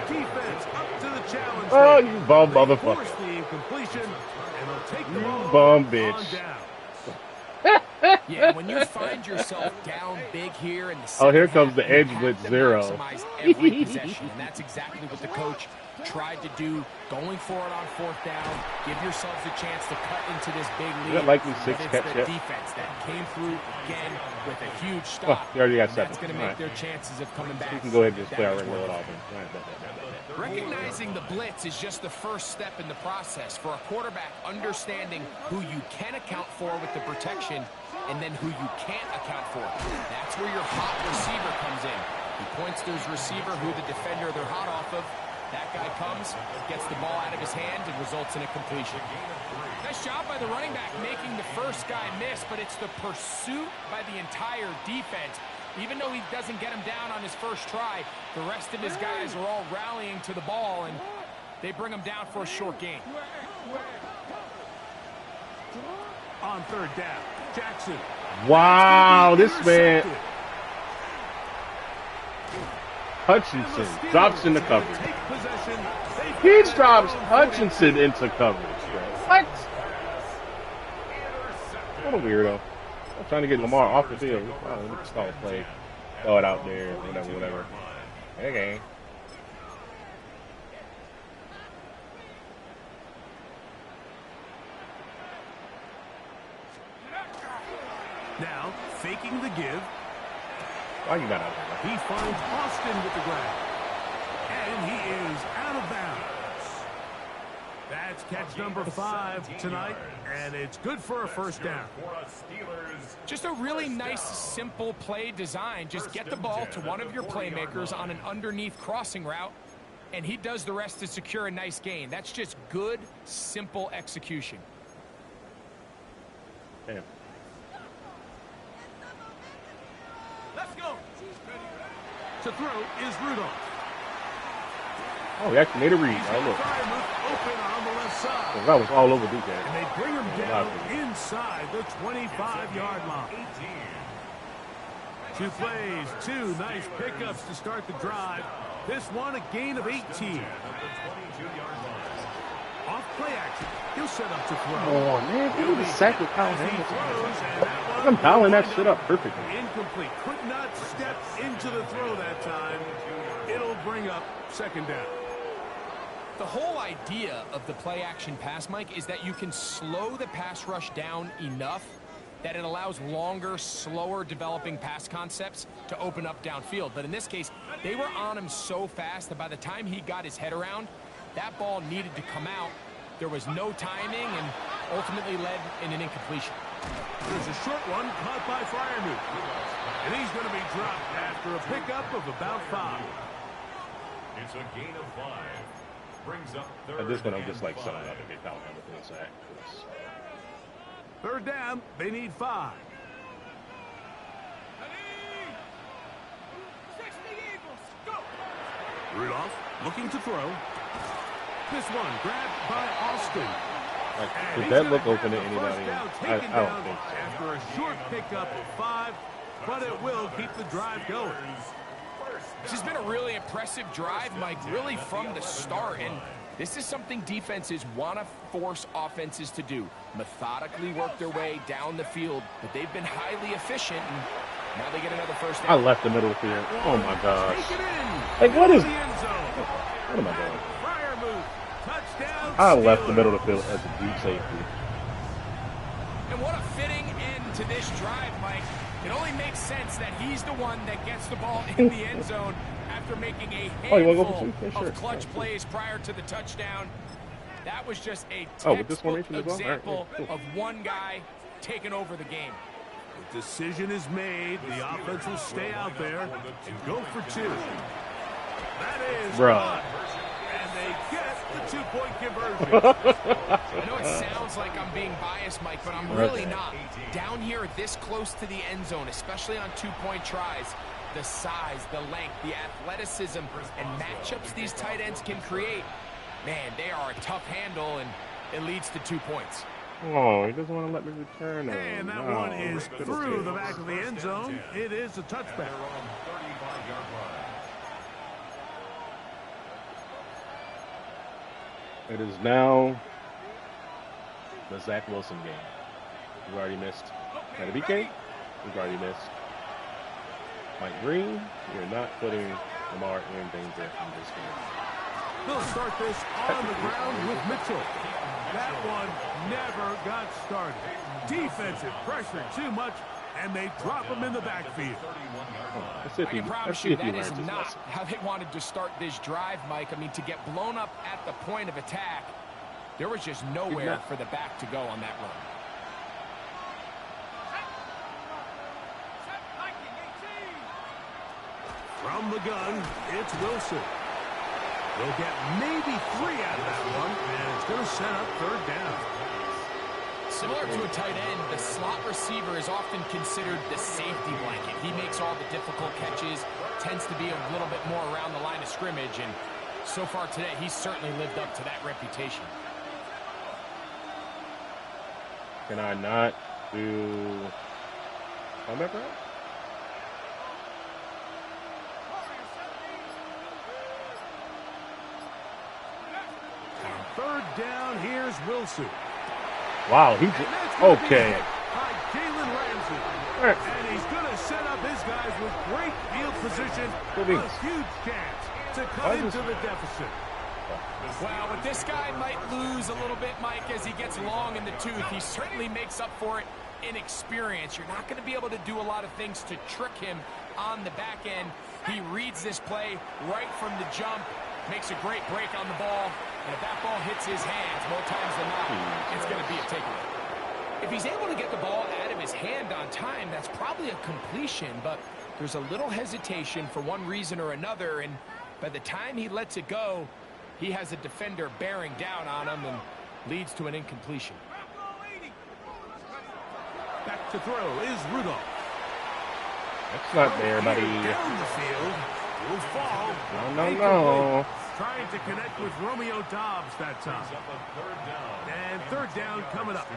The defense up to the challenge. Oh, you bum motherfucker. Force the incompletion, and they'll take the You ball bum on bitch. down. Yeah, when you find yourself down big here in the Oh, here second comes half, the you edge have blitz to 0. maximize every possession, and that's exactly what the coach tried to do, going for it on fourth down. Give yourselves a chance to cut into this big lead. Is that likely But 6 it's catch the yet? defense that came through again with a huge Oh, stop. you already got And 7. that's going to make their chances of coming back. You can go ahead and just play our that much regular more. offense. Recognizing the blitz is just the first step in the process for a quarterback, understanding who you can account for with the protection and then who you can't account for. That's where your hot receiver comes in. He points to his receiver, who the defender they're hot off of. That guy comes, gets the ball out of his hand, and results in a completion. Nice job by the running back making the first guy miss, but it's the pursuit by the entire defense. Even though he doesn't get him down on his first try, the rest of his guys are all rallying to the ball, and they bring him down for a short gain. On third down, Jackson. Wow, this man. Hutchinson drops into coverage. He drops Hutchinson into coverage, bro. What? What a weirdo. I'm trying to get Lamar off the field. Oh, let me just call a play. Throw it out there, whatever. Okay. Now, faking the give. Why you got out there? He finds Austin with the grab. And he is out of bounds. That's catch number 5 tonight, and it's good for a first down. Just a really nice, simple play design. Just get the ball to one of your playmakers on an underneath crossing route, and he does the rest to secure a nice gain. That's just good, simple execution. Damn. Let's go. To throw is Rudolph. Oh, he actually made a read. Oh, look. Open on the left side. That was all over DK. And they bring him down inside the 25-yard line. 2 plays, 2 nice pickups to start the drive. This one a gain of 18. Off play action. He'll set up to throw. Oh, man. He was sacked with Kyle Hamilton. I'm dialing that shit up perfectly. Incomplete. Could not step into the throw that time. It'll bring up second down. The whole idea of the play-action pass, Mike, is that you can slow the pass rush down enough that it allows longer, slower developing pass concepts to open up downfield. But in this case, they were on him so fast that by the time he got his head around, that ball needed to come out. There was no timing and ultimately led in an incompletion. There's a short one caught by Freiermuth. And he's going to be dropped after a pickup of about 5. It's a gain of 5. Brings up third. At this point, I'm just like selling out to get Kyle Hamilton a sack. Third down, they need 5. Rudolph looking to throw. This one grabbed by Austin. Like, did that look open to anybody? I don't think so. After a short pickup of 5, but it will keep the drive going. This has been a really impressive drive, Mike, really from the start. And this is something defenses want to force offenses to do. Methodically work their way down the field, but they've been highly efficient. And now they get another first down. I left the middle of the field. Oh, my gosh. Like, what is... What am I doing? I left the middle of the field as a deep safety. And what a fitting end to this drive, Mike. It only makes sense that he's the one that gets the ball in the end zone after making a handful of clutch plays prior to the touchdown. That was just a textbook example of one guy taking over the game. The decision is made. The offense will stay out there and go for two. That is bruh. And they get the two-point conversion. I know it sounds like I'm being biased, Mike, but I'm really not. Down here this close to the end zone, especially on two-point tries, the size, the length, the athleticism, and matchups these tight ends can create, man, they are a tough handle, and it leads to 2 points. Oh, he doesn't want to let me return it. And that one is through the back of the end zone. It is a touchback. It is now the Zach Wilson game. We've already missed Matty BK. We've already missed Mike Green. You're not putting Lamar in danger in this game. They'll start this on the ground with Mitchell. That one never got started. Defensive pressure too much, and they drop him in the backfield. I can promise you that is not how they wanted to start this drive, Mike. I mean, to get blown up at the point of attack, there was just nowhere for the back to go on that run. From the gun, it's Wilson. They'll get maybe 3 out of that one, and it's going to set up third down. Similar to a tight end, the slot receiver is often considered the safety blanket. He makes all the difficult catches, tends to be a little bit more around the line of scrimmage, and so far today, he's certainly lived up to that reputation. Can I not do comeback route? Third down, here's Wilson. Wow, he's okay. By Jalen Ramsey. And he's going to set up his guys with great field position. A huge chance to cut into the deficit. Wow, but this guy might lose a little bit, Mike, as he gets long in the tooth. He certainly makes up for it in experience. You're not going to be able to do a lot of things to trick him on the back end. He reads this play right from the jump, makes a great break on the ball, and if that ball hits his hands, more times than not, it's going to be a takeaway. If he's able to get the ball out of his hand on time, that's probably a completion, but there's a little hesitation for one reason or another, and by the time he lets it go, he has a defender bearing down on him and leads to an incompletion. Back to throw is Rudolph. That's not there, buddy. Down the field. Will fall. No. Trying to connect with Romeo Doubs that time. And third down coming up.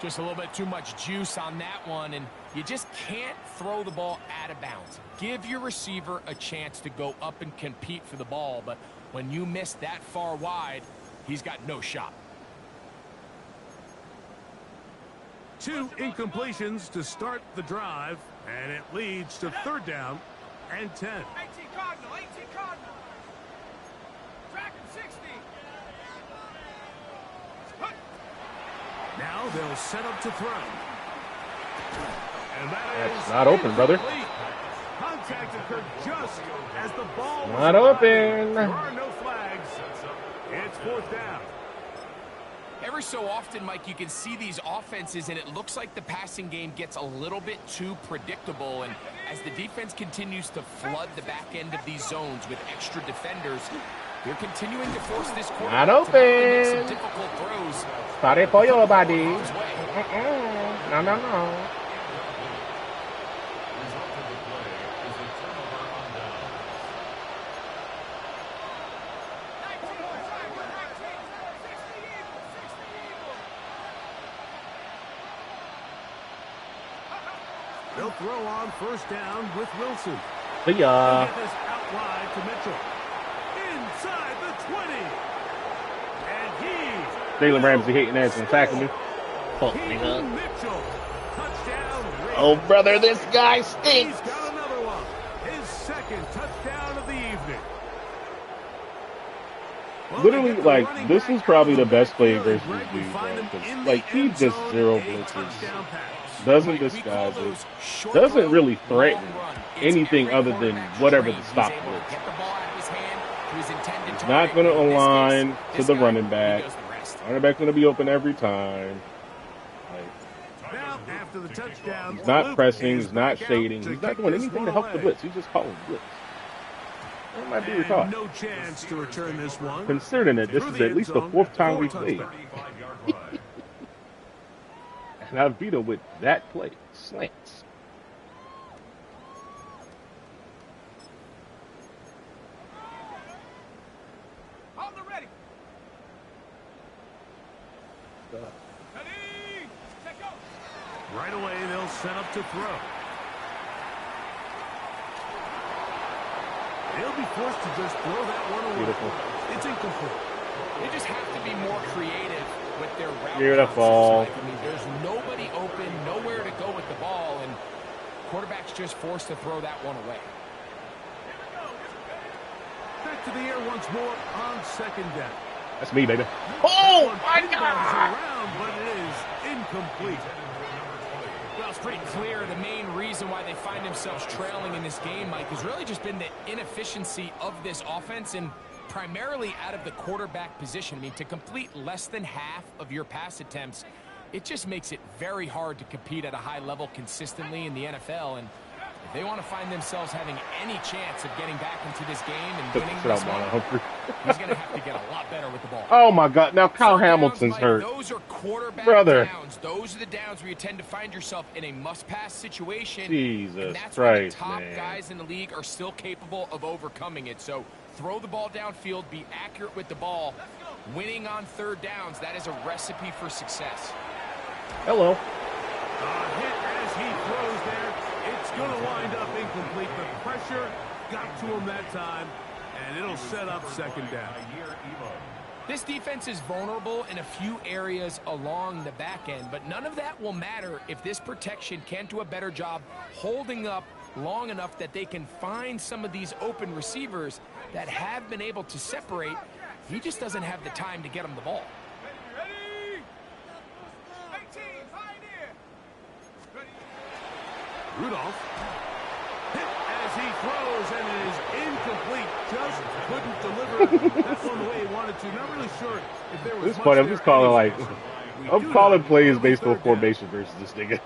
Just a little bit too much juice on that one, and you just can't throw the ball out of bounds. Give your receiver a chance to go up and compete for the ball, but when you miss that far wide, he's got no shot. 2 incompletions to start the drive, and it leads to third down and 10. 18 Cardinal, 18 Cardinal. Track and 60. Now they'll set up to throw. And that's not open, brother. Contact occurred just as the ball was not open. There are no flags. It's fourth down. Every so often, Mike, you can see these offenses, and it looks like the passing game gets a little bit too predictable. And as the defense continues to flood the back end of these zones with extra defenders, they're continuing to force this quarterback to make some difficult throws. Sorry for your body. No. They'll throw on first down with Wilson. See ya. Get this out wide to Mitchell. Inside the 20. And Jalen Ramsey hating ass and tackling me. Fuck, nigga. Mitchell. Touchdown. Oh, brother, this guy stinks. He's got another one. His second touchdown of the evening. Well, literally, like, this is probably the best play versus this dude, bro. Because, like, he just zero blitzes. Doesn't disguise it. Doesn't really threaten anything other than whatever the stop blitz. He's not going to align to the running back. Running back's going to be open every time. Now, after the touchdown, he's not pressing. He's not shading. He's not doing anything to help the blitz. He's just calling blitz. That might be retarded. No chance to return this one. Considering that this is at least the fourth time we played. And I beat him with that play. Slants. Hold the ready. Right away, they'll set up to throw. They'll be forced to just throw that one away. Beautiful. It's incomplete. They just have to be more creative with their route. Beautiful. I mean, there's nobody open, nowhere to go with the ball, and quarterback's just forced to throw that one away. Back to the air once more on second down. That's me, baby. Oh, my God! Around, but it is incomplete. Well, it's pretty clear the main reason why they find themselves trailing in this game, Mike, has really just been the inefficiency of this offense and primarily out of the quarterback position. I mean, to complete less than half of your pass attempts, it just makes it very hard to compete at a high level consistently in the NFL. And if they want to find themselves having any chance of getting back into this game and winning this one, he's going to have to get a lot better with the ball. Oh, my God. Now Kyle Hamilton's hurt. Those are quarterback downs. Those are the downs where you tend to find yourself in a must-pass situation. Jesus and that's Christ, where the top man. guys in the league are still capable of overcoming it. So throw the ball downfield, be accurate with the ball. Winning on third downs, that is a recipe for success. Hello. Hit as he throws there. It's going to wind up incomplete. The pressure got to him that time, and it'll set up second down. This defense is vulnerable in a few areas along the back end, but none of that will matter if this protection can't do a better job holding up long enough that they can find some of these open receivers that have been able to separate. He just doesn't have the time to get them the ball. Ready? 18, pioneer. Rudolph. Hit as he throws, and it is incomplete. Just couldn't deliver that one the way he wanted to. Not really sure if there was This part, I'm just calling, like, I'm calling plays based on formation versus this nigga.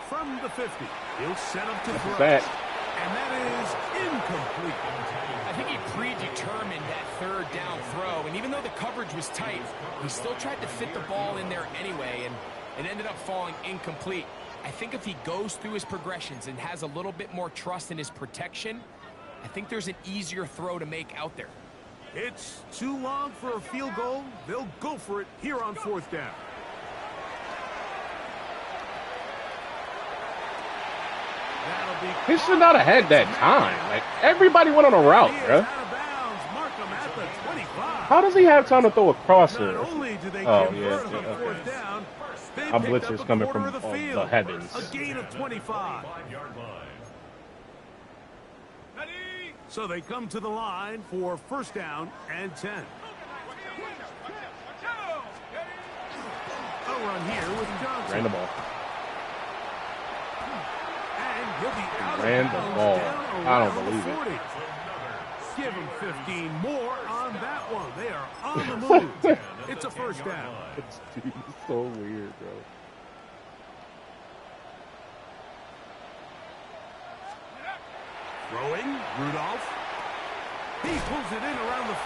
From the 50, he'll set up to throw. That. And that is incomplete. I think he predetermined that third down throw, and even though the coverage was tight, he still tried to fit the ball in there anyway, and it ended up falling incomplete. I think if he goes through his progressions and has a little bit more trust in his protection, I think there's an easier throw to make out there. It's too long for a field goal. They'll go for it here on fourth down. He should not have had that time. Like, everybody went on a route, bro. How does he have time to throw a crosser? Oh, yeah. Our blitzer's coming from the heavens. A gain of 25. So they come to the line for first down and 10. A run here with Johnson. Ran the ball. And he'll be out Ran of the bounds ball. down I don't around the believe it. 40. Give him 15 more on that one. They are on the move. It's a first down. It's so weird, bro. Throwing, Rudolph. He pulls it in around the 5.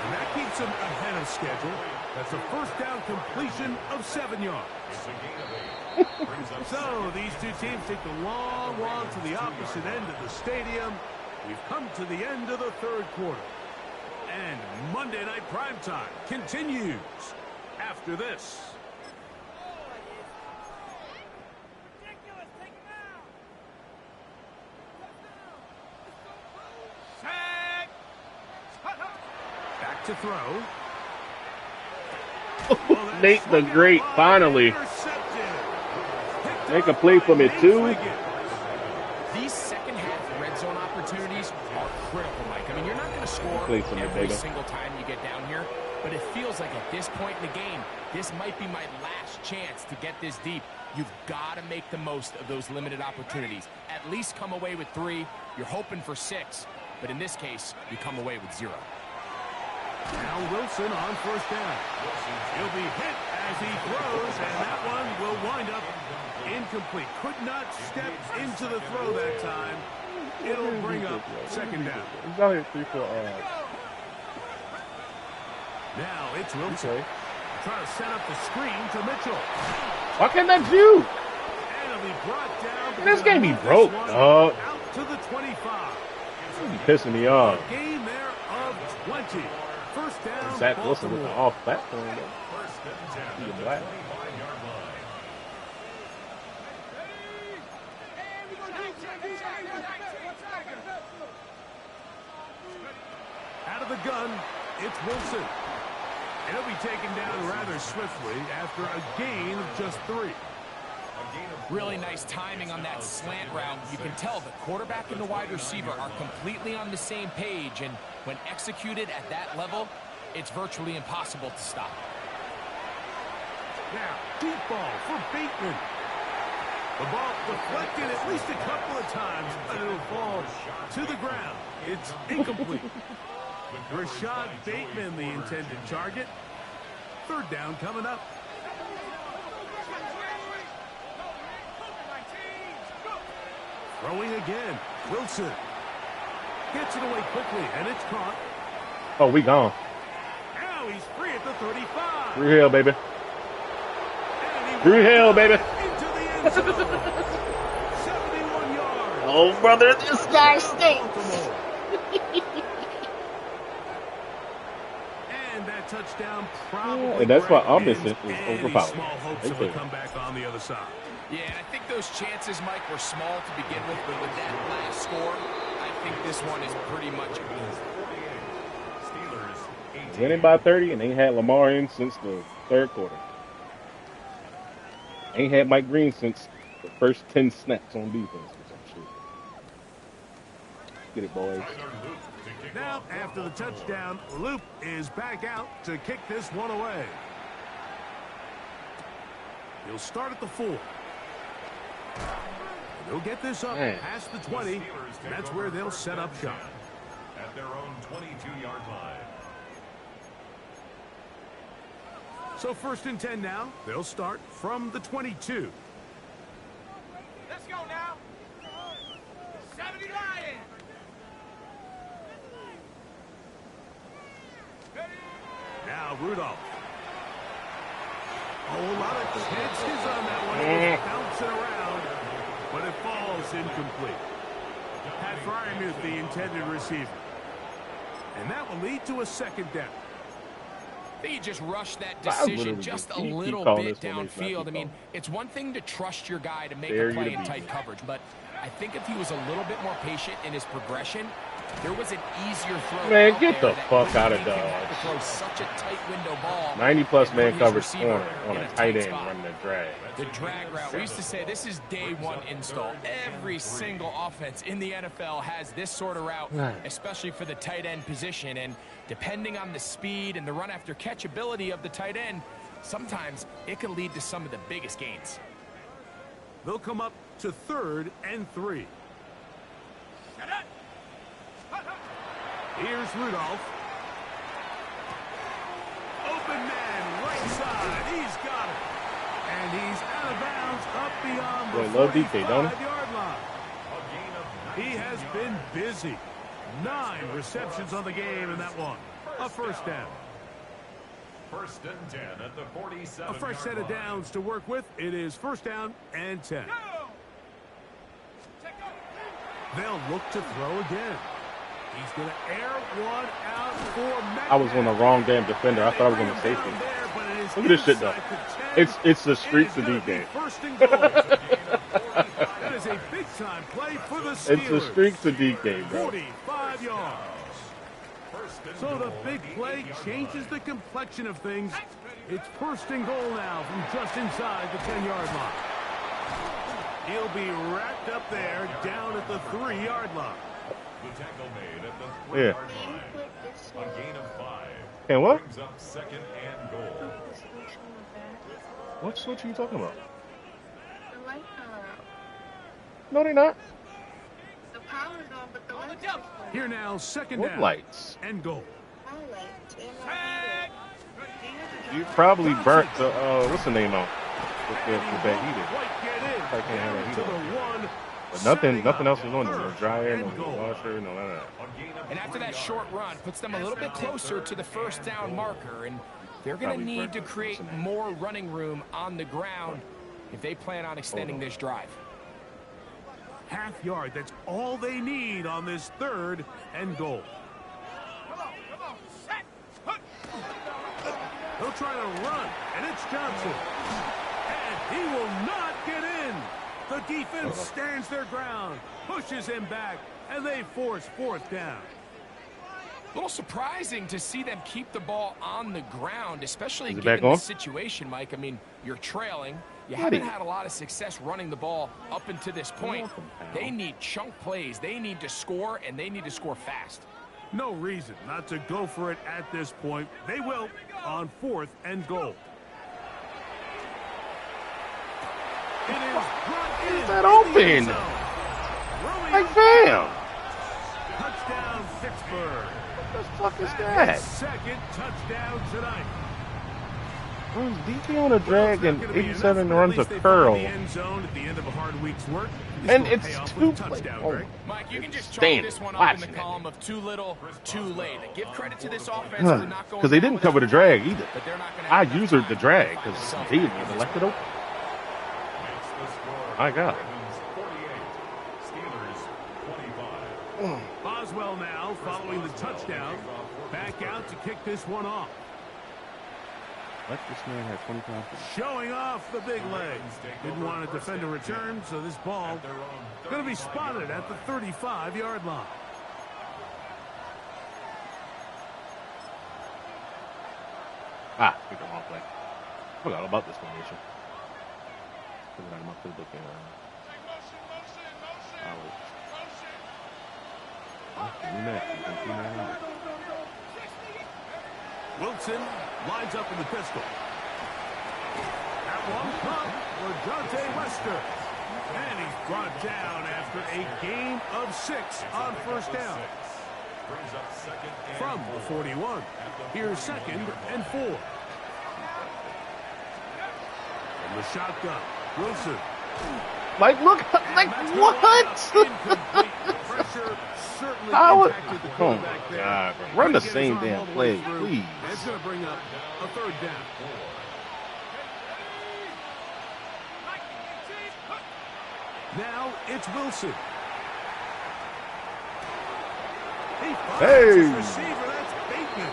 And that keeps him ahead of schedule. That's a first down completion of 7 yards. So these two teams take the long walk to the opposite end of the stadium. We've come to the end of the third quarter. And Monday Night Primetime continues after this. to throw. Nate the Great, finally. Make a play for me, too. These second half red zone opportunities are critical, Mike. I mean, you're not going to score every single time you get down here, but it feels like at this point in the game, this might be my last chance to get this deep. You've got to make the most of those limited opportunities. At least come away with 3. You're hoping for 6, but in this case, you come away with 0. Now Wilson on first down. He'll be hit as he throws, and that one will wind up incomplete. Could not step into the throw that time. It'll bring up second down. He's out here 3-4. Now it's Wilson. Trying to set up the screen to Mitchell. Why can't that do? And it'll be brought down. This game be broke, dog. Out to the 25. He's pissing me off. A gain there of 20. First down. Zach Wilson with the off platform. He's black. Out of the gun, it's Wilson. And he'll be taken down rather swiftly after a gain of just 3. Really nice timing on that slant route. You can tell the quarterback and the wide receiver are completely on the same page, and when executed at that level, it's virtually impossible to stop. Now, deep ball for Bateman. The ball deflected at least a couple of times, but it'll fall to the ground. It's incomplete. Rashad Bateman, the intended target. Third down coming up. Throwing again. Wilson gets it away quickly, and it's caught. Oh, we gone. Now he's free at the 35. Drew Hill, baby. Drew Hill, baby. Into the end zone. 71 yards. Oh, brother, this guy stinks. And that touchdown probably. And that's why I'm missing is overpowered. Small hopes of a comeback on the other side. Yeah, and I think those chances, Mike, were small to begin with, but with that last score, I think this one is pretty much easy. Winning by 30, and they had Lamar in since the third quarter. Ain't had Mike Green since the first 10 snaps on defense or some shit. Get it, boys. Now, after the touchdown, Loop is back out to kick this one away. He'll start at the 4. They'll get this up past the 20, and that's where they'll set up shop. At their own 22-yard line. So first and 10 now. They'll start from the 22. Let's go now. 70 Lions. Now Rudolph. Oh, a lot of chances on that one. Bouncing around, but it falls incomplete. Pat Fryermuth, the intended receiver. And that will lead to a second down. He just rushed that decision just a little bit downfield. I mean, it's one thing to trust your guy to make a play in tight coverage, but I think if he was a little bit more patient in his progression, there was an easier throw. Man, get the fuck out of Dodge. 90-plus man coverage corner on a tight end running the drag. The drag route. We used to say this is day one install. Every single offense in the NFL has this sort of route, especially for the tight end position. And depending on the speed and the run after catch ability of the tight end, sometimes it can lead to some of the biggest gains. They'll come up to 3rd and 3. Here's Rudolph. Open man, right side. He's got it. And he's out of bounds up beyond the 45-yard line. He has been busy. 9 receptions on the game in that one. A first down. First and 10 at the 47. A fresh set of downs to work with. It is first down and 10. They'll look to throw again. He's going to air one out for Metcalf. I was on the wrong damn defender. I thought I was on the safety. Look at this shit, though. It's the streets of DK. That is a big-time play for the Steelers. It's the streaks of DK, bro. 45 yards. So the big play changes the complexion of things. It's first and goal now from just inside the 10-yard line. He'll be wrapped up there down at the 3-yard line. The tackle made at the 3-yard line. A gain of 5. And what? Brings up second and goal. What switch are you talking about? The lights are out. No, they're not. The power's on, but the lights are out. Here now, second What down. lights? And goal. Highlights. You probably burnt the, what's the name on? With that heater. I can't have that heater. But nothing else is on there. No dryer, no washer, no none of that. And after that short run, puts them a little bit closer to the first down marker, and they're going to need to create more running room on the ground if they plan on extending this drive. Half yard, that's all they need on this third and goal. He'll try to run, and it's Johnson. And he will not get in. The defense stands their ground, pushes him back, and they force fourth down. A little surprising to see them keep the ball on the ground, especially given the situation, Mike. I mean, you're trailing. You haven't had a lot of success running the ball up until this point. They need chunk plays. They need to score, and they need to score fast. No reason not to go for it at this point. They will on fourth and goal. It is brought in. Is that open? Like, bam! Touchdown, Pittsburgh. What the fuck is that? Second touchdown tonight. DT on a drag and 87 runs a curl. And it's too late. Oh, Mike, you can just chalk this one up in the column of too little, too late. Give credit to this offense for not going. Because they didn't cover the drag either. But they're not gonna I used the drag because he didn't left it open. My God. Boswell now following the touchdown. Back out to kick this one off. Let this man have 25 points. Showing off the big legs. Didn't want to defend a return, so this ball going to be spotted at the 35-yard line. Pick the wrong play. Forgot all about this formation. Put him up to the book. Wilson lines up in the pistol. At one pump for Dante Wester. And he's brought down after a gain of 6 on first down. From the 41. Here's second and 4. From the shotgun, Wilson. Like, look, like, what? Pressure certainly How? impacted the Oh, quarterback my there. God. Run the same damn play, Through. please. It's going to bring up a third down. Now it's Wilson. He finds his receiver. That's Bateman.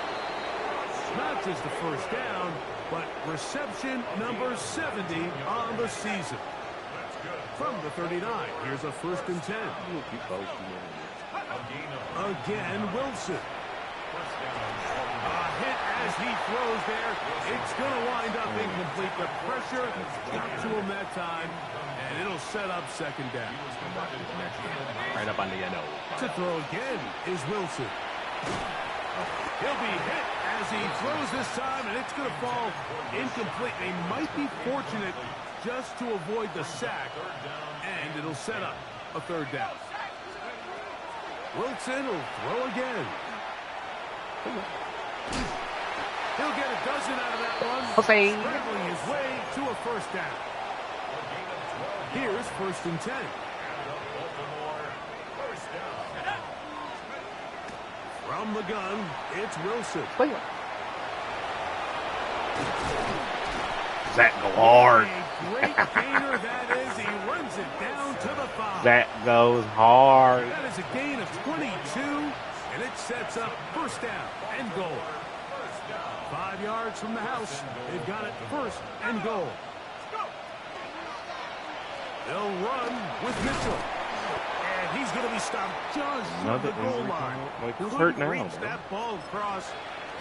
Not just the first down, but reception number 70 on the season. From the 39, here's a first and 10. Again, Wilson. A hit as he throws there. It's going to wind up incomplete. The pressure got to him that time, and it'll set up second down. Right up on the yellow. To throw again is Wilson. He'll be hit as he throws this time, and it's going to fall incomplete. They might be fortunate just to avoid the sack, and it'll set up a third down. Wilson will throw again. He'll get a dozen out of that one, scrambling his way to a first down. Here's first and 10. From the gun, it's Wilson. Zach go hard. Great gainer that is. He runs it down to the 5. Zach goes hard. That is a gain of 22, and it sets up first down and goal. 5 yards from the house. They've got it first and goal. They'll run with Mitchell. And And he's going to be stopped just short of the goal line. Like, who's hurt now? Reach that ball across,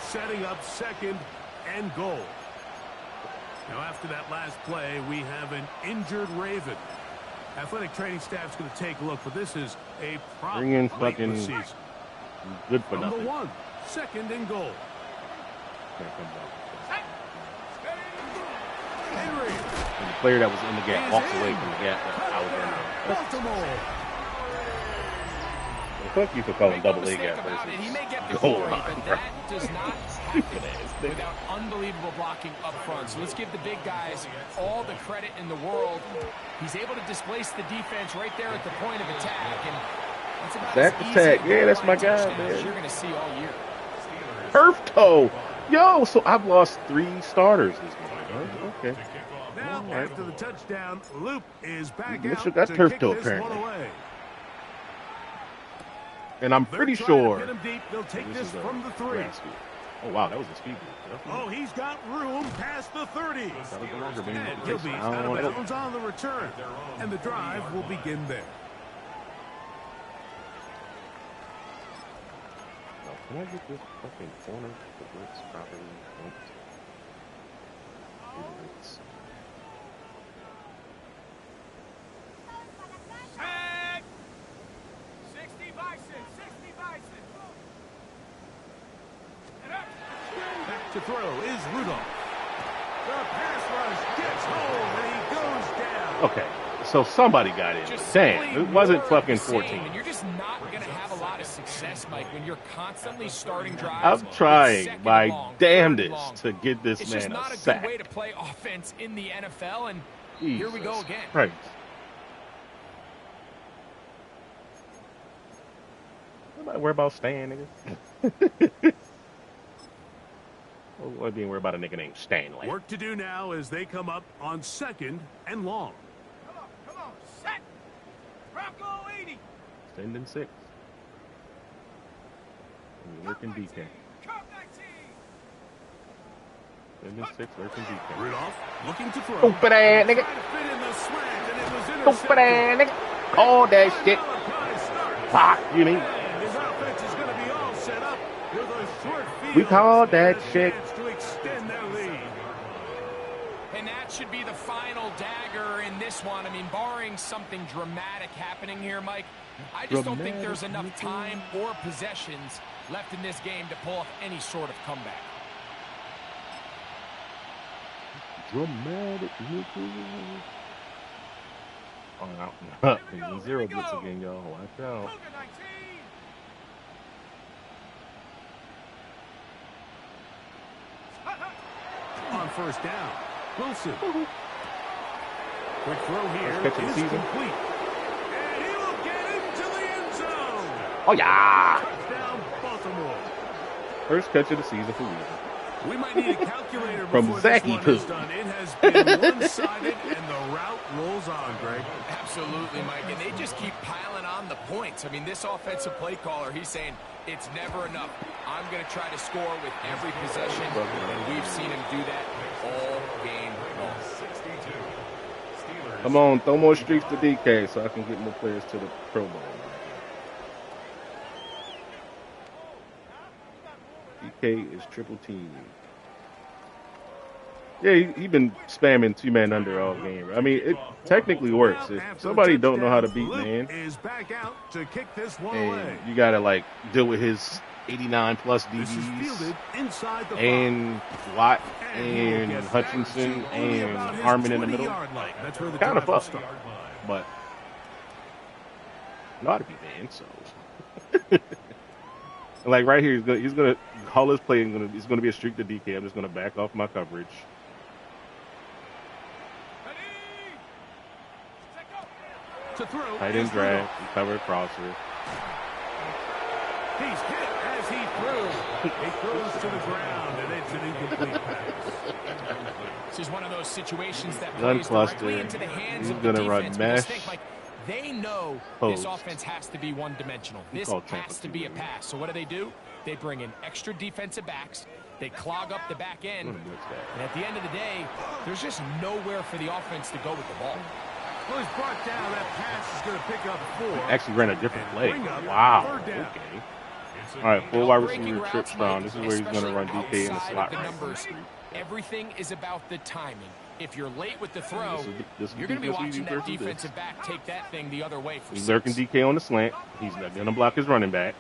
setting up second and goal. Now, after that last play, we have an injured Raven. Athletic training staff's going to take a look, but this is a problem. Bring in fucking good for Number nothing. 1, second and goal. Henry. And the player that was in the gap walks away from the gap that I was in. Baltimore. Well, fuck you for calling double A gap He may get the versus goal glory, line, but bro. that does not happen without unbelievable blocking up front. So let's give the big guys all the credit in the world. He's able to displace the defense right there at the point of attack, and that's about Back as easy attack. a Yeah, that's my goal line guy, touchdown as man. you're going to see all year. Turf toe. Yo, so I've lost 3 starters this game. Okay. Now, after the touchdown, Loop is back Mitchell out got to turf kick toe, this apparently. one away. And I'm They're pretty trying to sure hit him deep. They'll take this is a from the 3. grass field. Oh, wow, that was a speed boost. Oh, he's got room past the 30. That was no longer being And he'll be out of bounds on the return. And the drive will begin there. Can I get this fucking corner to blitz properly? Set. 60 Bison. 60 Bison. And up. Back to throw is Rudolph. The pass rush gets home, and he goes down. Okay, so somebody got in. Damn, it wasn't fucking 14. And you're just not going to have a lot of success, Mike, when you're constantly starting drives. I'm trying second my long, damnedest third long. to get this It's man just not a a sack. good way to play offense in the NFL, and Jesus here we go again. Christ. Nobody worry about Stan, nigga. What being worried about a nigga named Stanley? Work to do now as they come up on second and long. Come on. Set. Bronco 80. Second and 6. Working DK. Come 19. Second and 6, working DK. Rudolph looking to throw. Stupid ass nigga. Trying to fit in the slant, and it was Stupid ass intercepted. nigga. Call that shit. Malachi starts. Fuck, you mean? And his offense is going to be all set up with a short field. We called that and a shit. chance to extend their lead. And that should be the final dagger in this one. I mean, barring something dramatic happening here, Mike, I just don't think there's enough time or possessions left in this game to pull off any sort of comeback. Dramatic nigga. Oh, no. 0 blitz again, y'all. Watch out. Cougar 19. On first down, Wilson. Quick throw here First catch of the is season. complete. And he will get into the end zone. Oh, yeah. Touchdown, Baltimore. First catch of the season for Weezy. We might need a calculator From before Zachy this one Poo. is done. It has been one-sided, and the route rolls on, Greg. Absolutely, Mike, and they just keep piling on the points. I mean, this offensive play caller, he's saying it's never enough. I'm going to try to score with every possession, and we've seen him do that all game long. Come on, throw more streaks to DK so I can get more players to the Pro Bowl. DK is triple team. Yeah, he been spamming 2-man under all game. I mean, it technically works. If somebody don't know how to beat man, is back out to kick this one and away. you gotta like deal with his 89 plus This is DBs fielded inside the and Watt and he will get Hutchinson back to only and about his Harmon in the middle. 20-yard line. That's where the Kind of drive will fucked, start. but know how to be man. So, like right here, he's gonna haul his play. And he's gonna be a streak to DK. I'm just gonna back off my coverage. To throw Tight end is drag, Rudolph. he covered crosser. He's hit as he throws. He throws to the ground, and it's an incomplete pass. This is one of those situations that Gun plays cluster. directly into the hands He's of the gonna run defense. mesh. Mistake, Mike, they know Post. this offense has to be one-dimensional. He This called Tampa has to be a too. pass. So what do? They bring in extra defensive backs. They clog up the back end. I'm gonna blitz that. And at the end of the day, there's just nowhere for the offense to go with the ball. Well, he's brought down. That pass is going to pick up 4. He actually ran a different play. Wow. Okay. All right, full wide receiver trip strong. This is where he's going to run DK in the slot right now. Everything is about the timing. If you're late with the throw, you're going to be watching that defensive back take that thing the other way. He's lurking DK on the slant. He's not going to block his running back.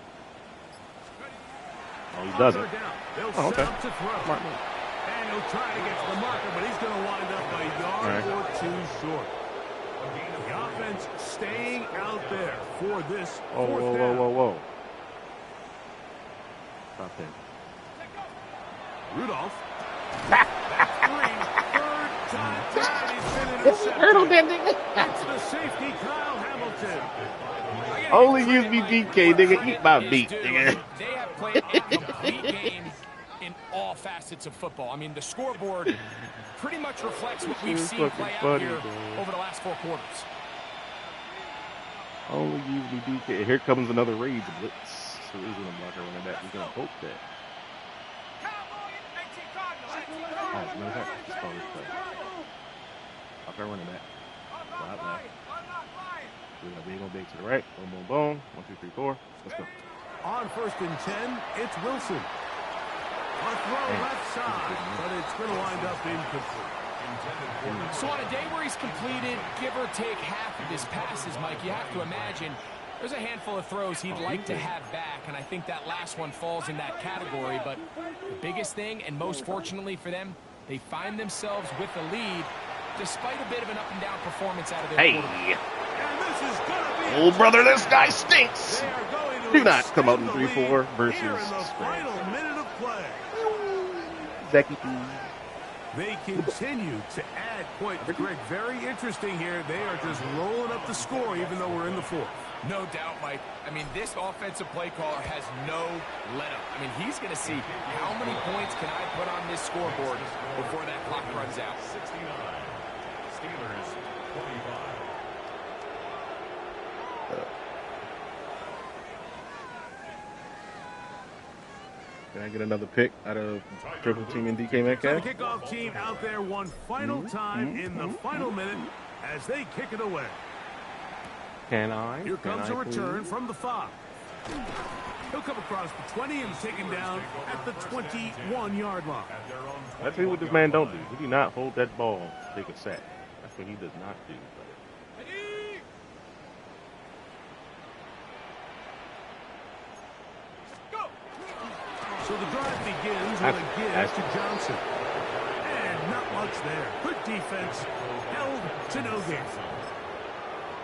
Oh, he doesn't. Oh, okay. Smart move. And he'll try to get to the marker, but he's going to wind up a yard or 2 short. The offense staying out there for this fourth down. Whoa. Stop him. Rudolph. That's 3. Third time he's been intercepted. It's the safety, Kyle Hamilton. Only use me DK, nigga. Eat my beat, nigga. They have played a complete game in all facets of football. I mean, the scoreboard pretty much reflects what we've seen play out here over the last 4 quarters. Only use me DK. Here comes another rage blitz. So he's going to block our running back. We're going to hope that. All right, no, that's call this play. Block our running back. Slide left. We're going to big to the right. Boom, boom, boom. 1, 2, 3, 4. Let's go. On 1st and 10, it's Wilson. A throw left side, but it's going to wind up incomplete. So on a day where he's completed, give or take half of his passes, Mike, you have to imagine there's a handful of throws he'd like to have back, and I think that last one falls in that category. But the biggest thing, and most fortunately for them, they find themselves with a lead despite a bit of an up-and-down performance out of their quarterback. Oh, brother, this guy stinks. Do not come out in 3-4 versus final minute of play. Becky. They continue to add points. Greg, very interesting here. They are just rolling up the score even though we're in the 4th. No doubt, Mike. I mean, this offensive play caller has no let-up. I mean, he's going to see how many points can I put on this scoreboard before that clock runs out. 69. Steelers 25. Can I get another pick out of triple team and DK Metcalf? So the kickoff team out there one final time in the final minute as they kick it away. Can I? Here comes a return from the 5. He'll come across the 20 and taken down at the 21-yard line. I tell you what this man don't do. He do not hold that ball to take a sack. That's what he does not do. So the drive begins with a give to Johnson. And not much there. Good defense. Held to no gain.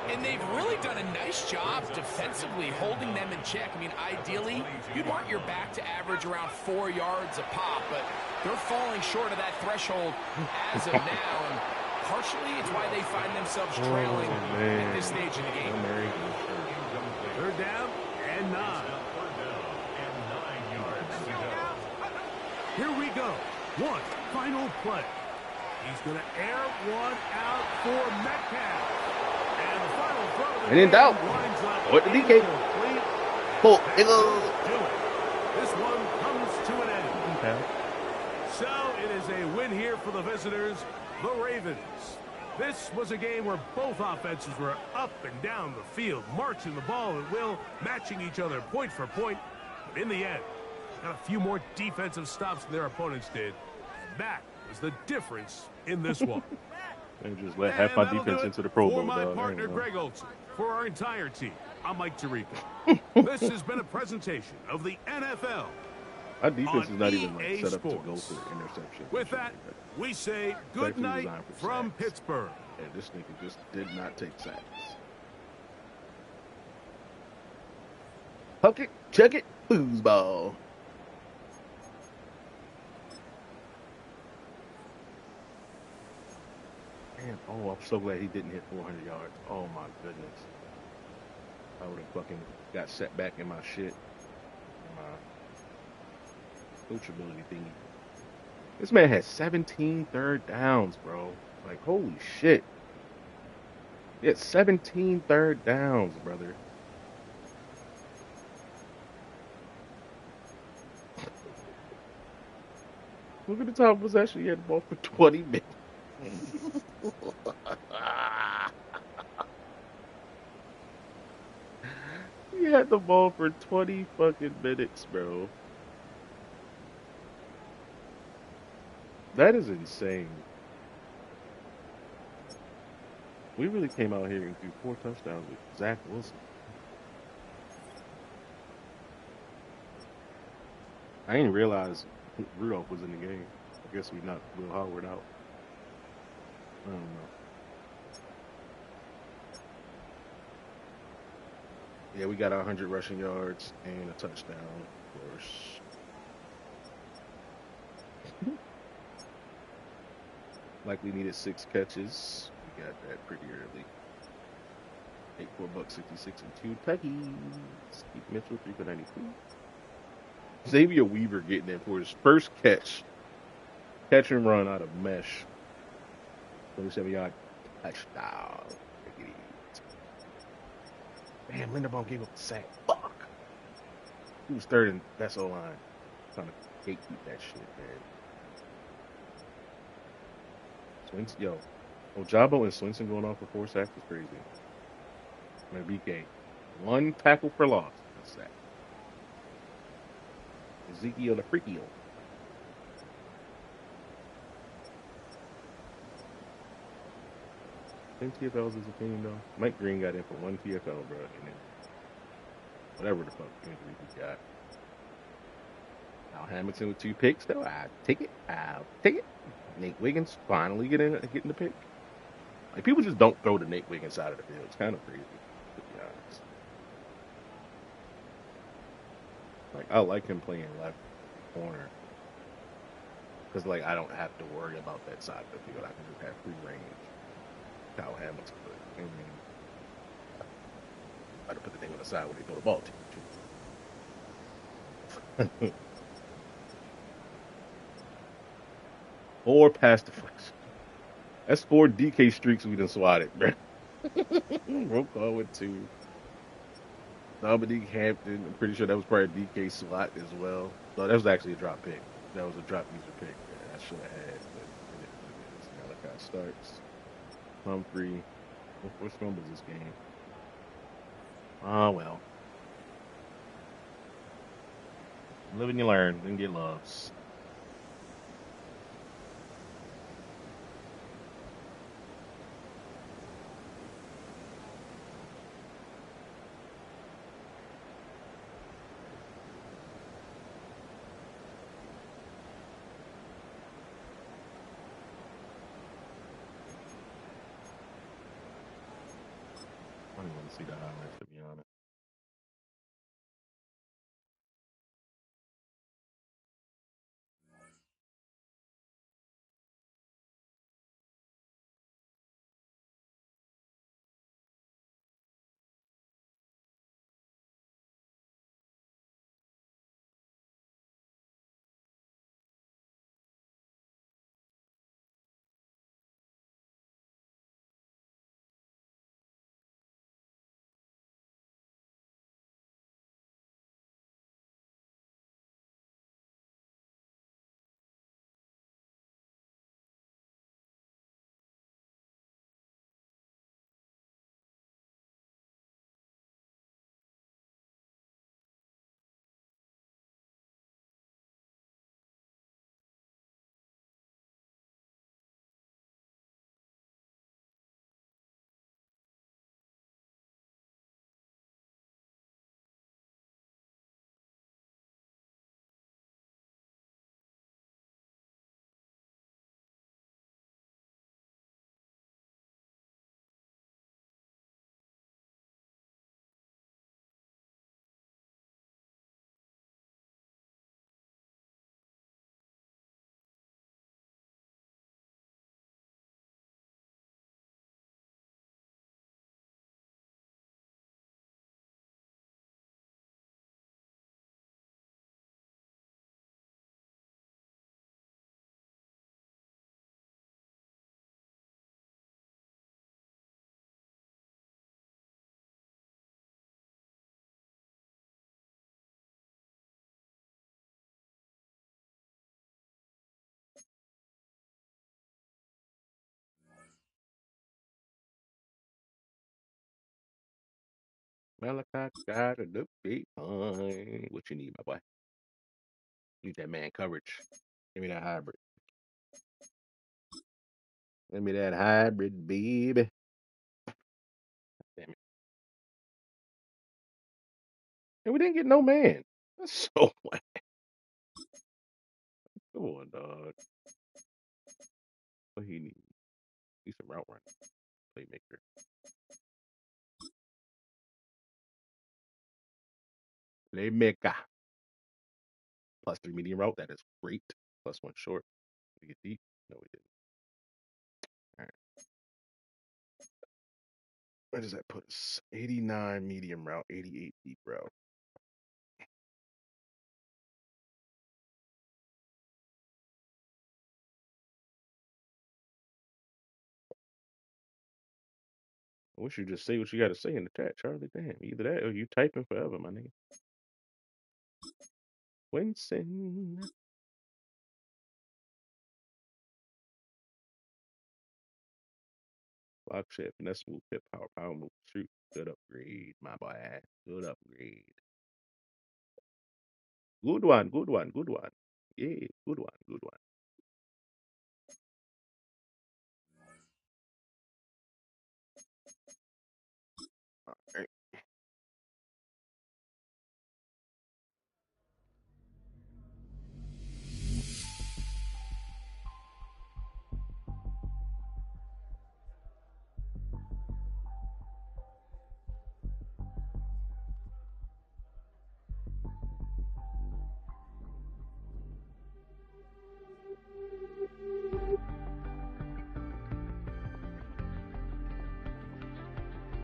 And they've really done a nice job defensively holding them in check. I mean, ideally, you'd want your back to average around 4 yards a pop, but they're falling short of that threshold as of now. And partially, it's why they find themselves trailing at this stage in the game. 3rd down and 9. Here we go. One final play. He's going to air one out for Metcalf. And the final throw. And in doubt. What the DK? Pull. This one comes to an end. Okay. So it is a win here for the visitors, the Ravens. This was a game where both offenses were up and down the field, marching the ball at will, matching each other point for point. But in the end, got a few more defensive stops than their opponents did. That was the difference in this one. They just let half my defense into the Pro Bowl. For my partner, Greg Olson, for our entire team, I'm Mike Tirico. This has been a presentation of the NFL. Our defense is not even like set up to go for the interception. With that, we say good night from Pittsburgh. And this nigga just did not take sacks. Huck it, chuck it, foosball. Man, oh, I'm so glad he didn't hit 400 yards. Oh my goodness. I would have fucking got set back in my shit. My coachability thingy. This man has 17 third downs, bro. Like, holy shit. He had 17 third downs, brother. Look at the time possession. He had the ball for 20 minutes. had the ball for 20 fucking minutes, bro. That is insane. We really came out here and threw 4 touchdowns with Zach Wilson. I didn't realize Rudolph was in the game. I guess we knocked Will Howard out. I don't know. Yeah, we got our 100 rushing yards and a touchdown, of course. Likely needed 6 catches. We got that pretty early. 8 $4 66 and 2 tutties. Keith Mitchell 3 for 92. Xavier Weaver getting in for his first catch and run out of mesh. 27-yard touchdown. Damn, Linderbaum gave up the sack. Fuck. He was third and best O-line. Trying to gatekeep that shit, man. Swinson, yo. Ojabo and Swinson going off for 4 sacks is crazy. I'm gonna BK. 1 tackle for loss. That's that. Ezekiel the Freakiel. 10 TFLs as a team, though. Mike Green got in for 1 TFL, bro. And then whatever the fuck injury he got. Al Hamilton with 2 picks, though. I'll take it. Nate Wiggins finally getting the pick. Like, people just don't throw the Nate Wiggins side of the field. It's kind of crazy, to be honest. Like, I like him playing left corner. Because, like, I don't have to worry about that side of the field. I can just have free range. Kyle Hamilton, but I mean, I had to put the thing on the side where they throw the ball to. 4 pass deflection. That's 4 DK streaks we done swatted, bro. Rope call with 2. Dominique Hampton, I'm pretty sure that was probably a DK slot as well. No, that was actually a drop pick. That was a drop user pick. Yeah, I should have had, but it is. Malachi starts. Humphrey. Which one was this game? Oh, well. Live and you learn, then get loves. I don't want to see the highlights, to be honest. Malachi got a big fine. What you need, my boy? Need that man coverage. Give me that hybrid. Give me that hybrid, baby. Damn it. And we didn't get no man. That's so whack. Come on, dog. What he need? He's a route runner, playmaker. Playmaker. +3 medium route. That is great. +1 short. Did we get deep? No, we didn't. All right. Where does that put us? 89 medium route, 88 deep route. I wish you just say what you got to say in the chat, Charlie. Damn, either that or you typing forever, my nigga. Winston. Block shit, finesse move, hip power move, shoot. Good upgrade, my boy. Good upgrade. Good one, good one, good one. Yeah, good one, good one. All right.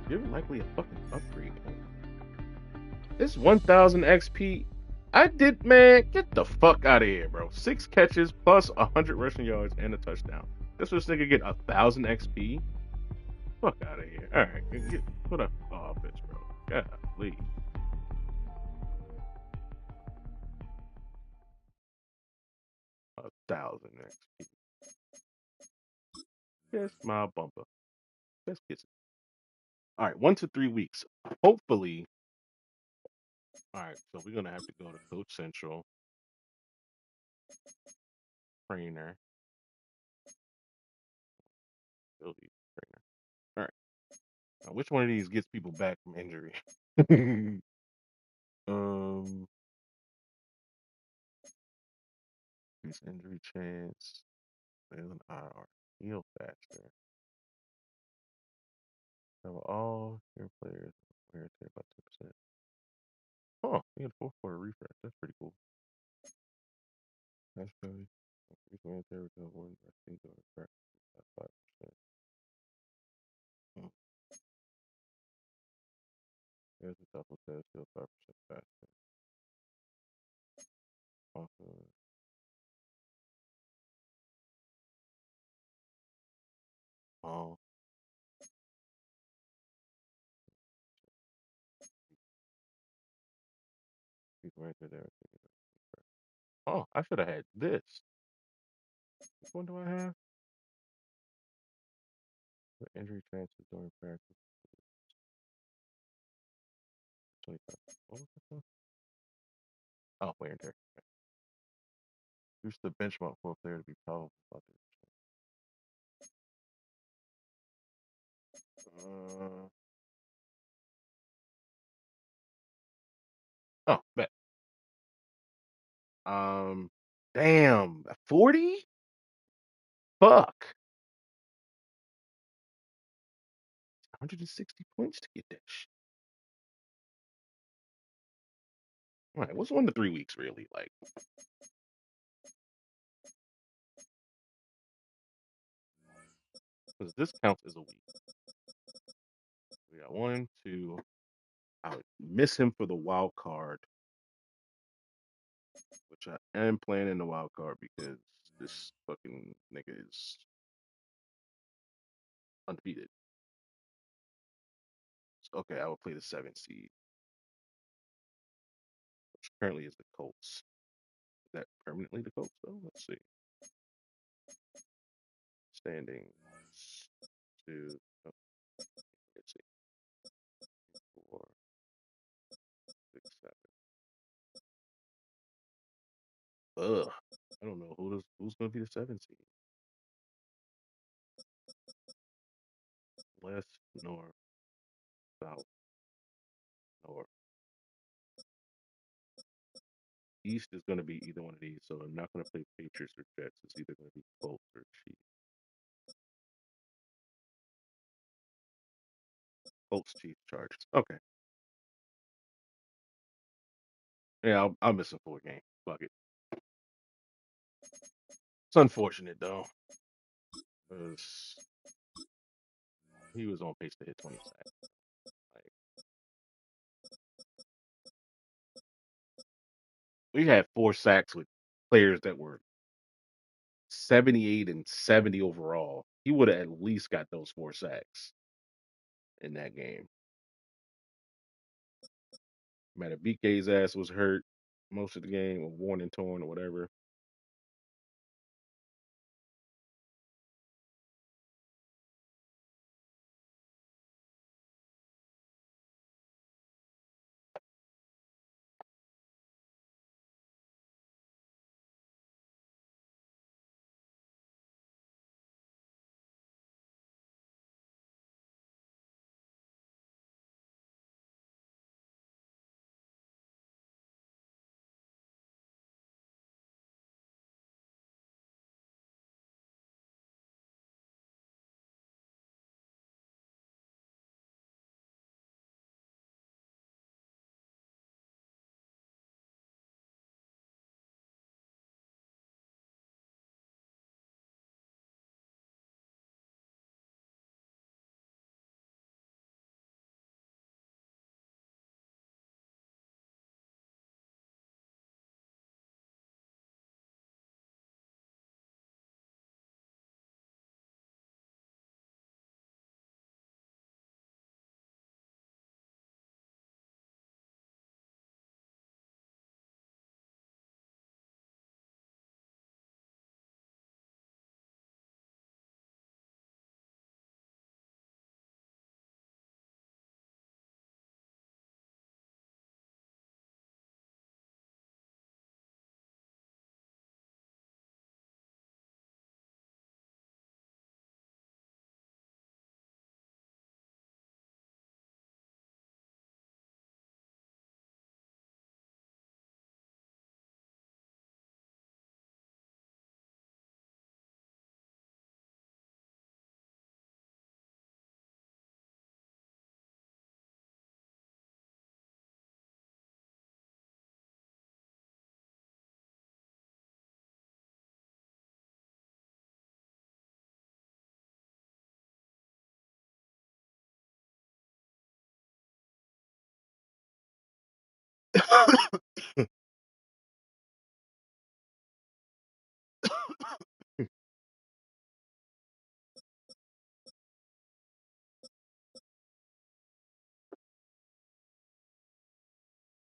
You're likely a fucking upgrade point. This 1000 XP. I did, man. Get the fuck out of here, bro. 6 catches plus 100 rushing yards and a touchdown. This was nigga get 1000 XP. Fuck out of here. All right, put up offense, bro. Golly. A 1000 XP. Yes, my bumper. Let's get it. All right, 1 to 3 weeks. Hopefully. All right, so we're gonna have to go to Coach Central, trainer, ability trainer. All right. Now, which one of these gets people back from injury? Increase injury chance. There's an IR. Heal faster. Cover all your players. Wear and tear by 10%. Oh, you get a 4-quarter refresh. That's pretty cool. That's good. Increase wear and tear with no one. I think the refresh by 5%. There's a double test. Heal 5% faster. Also, oh, he's right there. Oh, I should have had this. Which one do I have? The injury chances during practice. 25. What was that one? Oh, wear and tear. Use the benchmark for a player to be powerful about this. Oh, bet. Damn, 40? Fuck. 160 points to get that shit. All right, what's 1 to 3 weeks really like? Because this counts as a week. We got 1, 2. I would miss him for the wild card, which I am playing in the wild card because this fucking nigga is undefeated. So, okay, I will play the 7 seed, which currently is the Colts. Is that permanently the Colts though? Let's see. Standings. 2. Oh, let's see. 4. Ugh. I don't know who's going to be the 7 seed. West, North, South, North. East is going to be either one of these, so I'm not going to play Patriots or Jets. It's either going to be Colts or Chiefs. Colts, Chiefs, Chargers. Okay. Yeah, I'll miss a 4 game. Fuck it. It's unfortunate though, because he was on pace to hit 20 sacks. Like, we had 4 sacks with players that were 78 and 70 overall. He would have at least got those 4 sacks in that game. Matter BK's ass was hurt most of the game, or worn and torn, or whatever.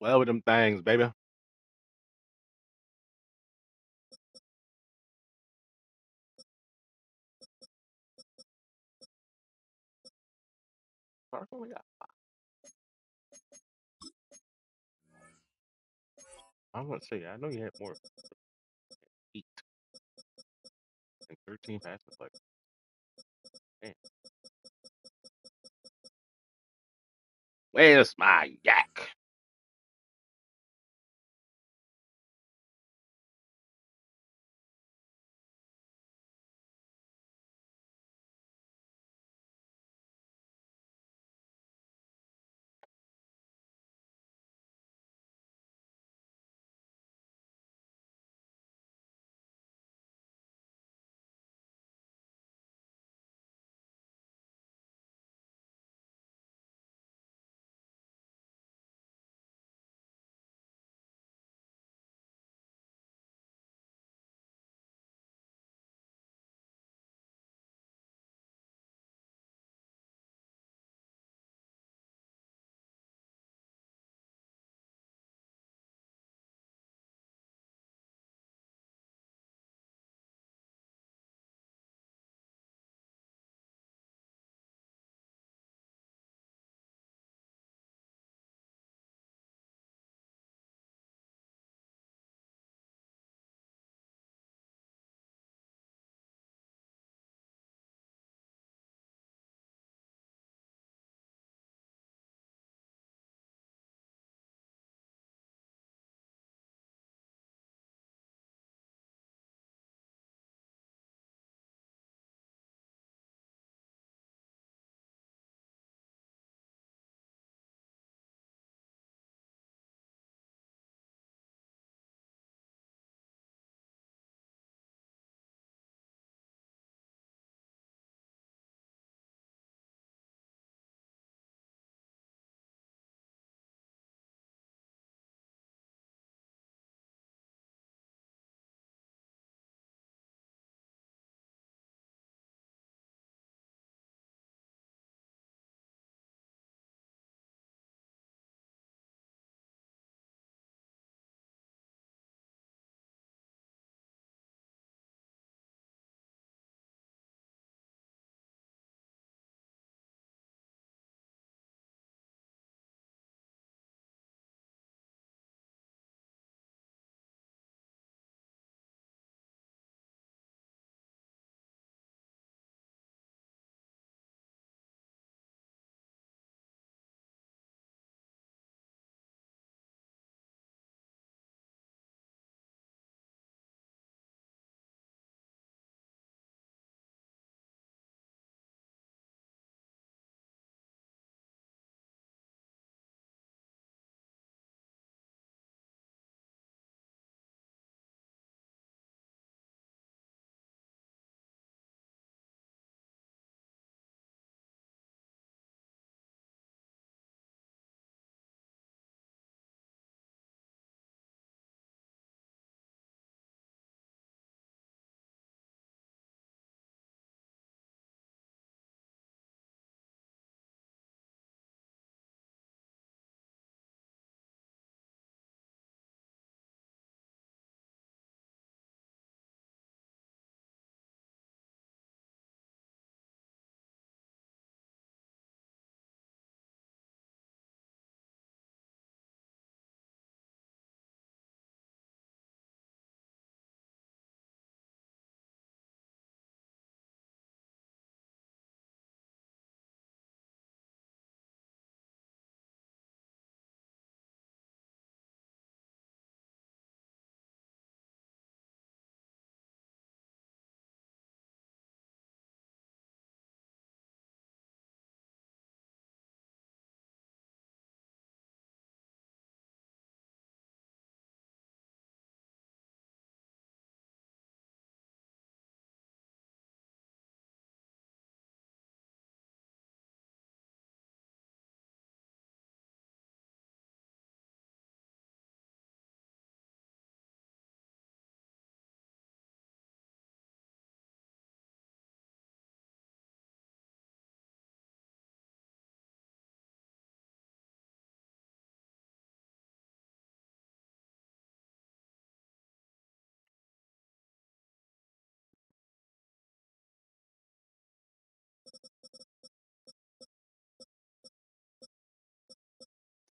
Well, with them things, baby. I'm gonna say, I know you had more 8 and 13 passing plays. Damn. Where's my yak?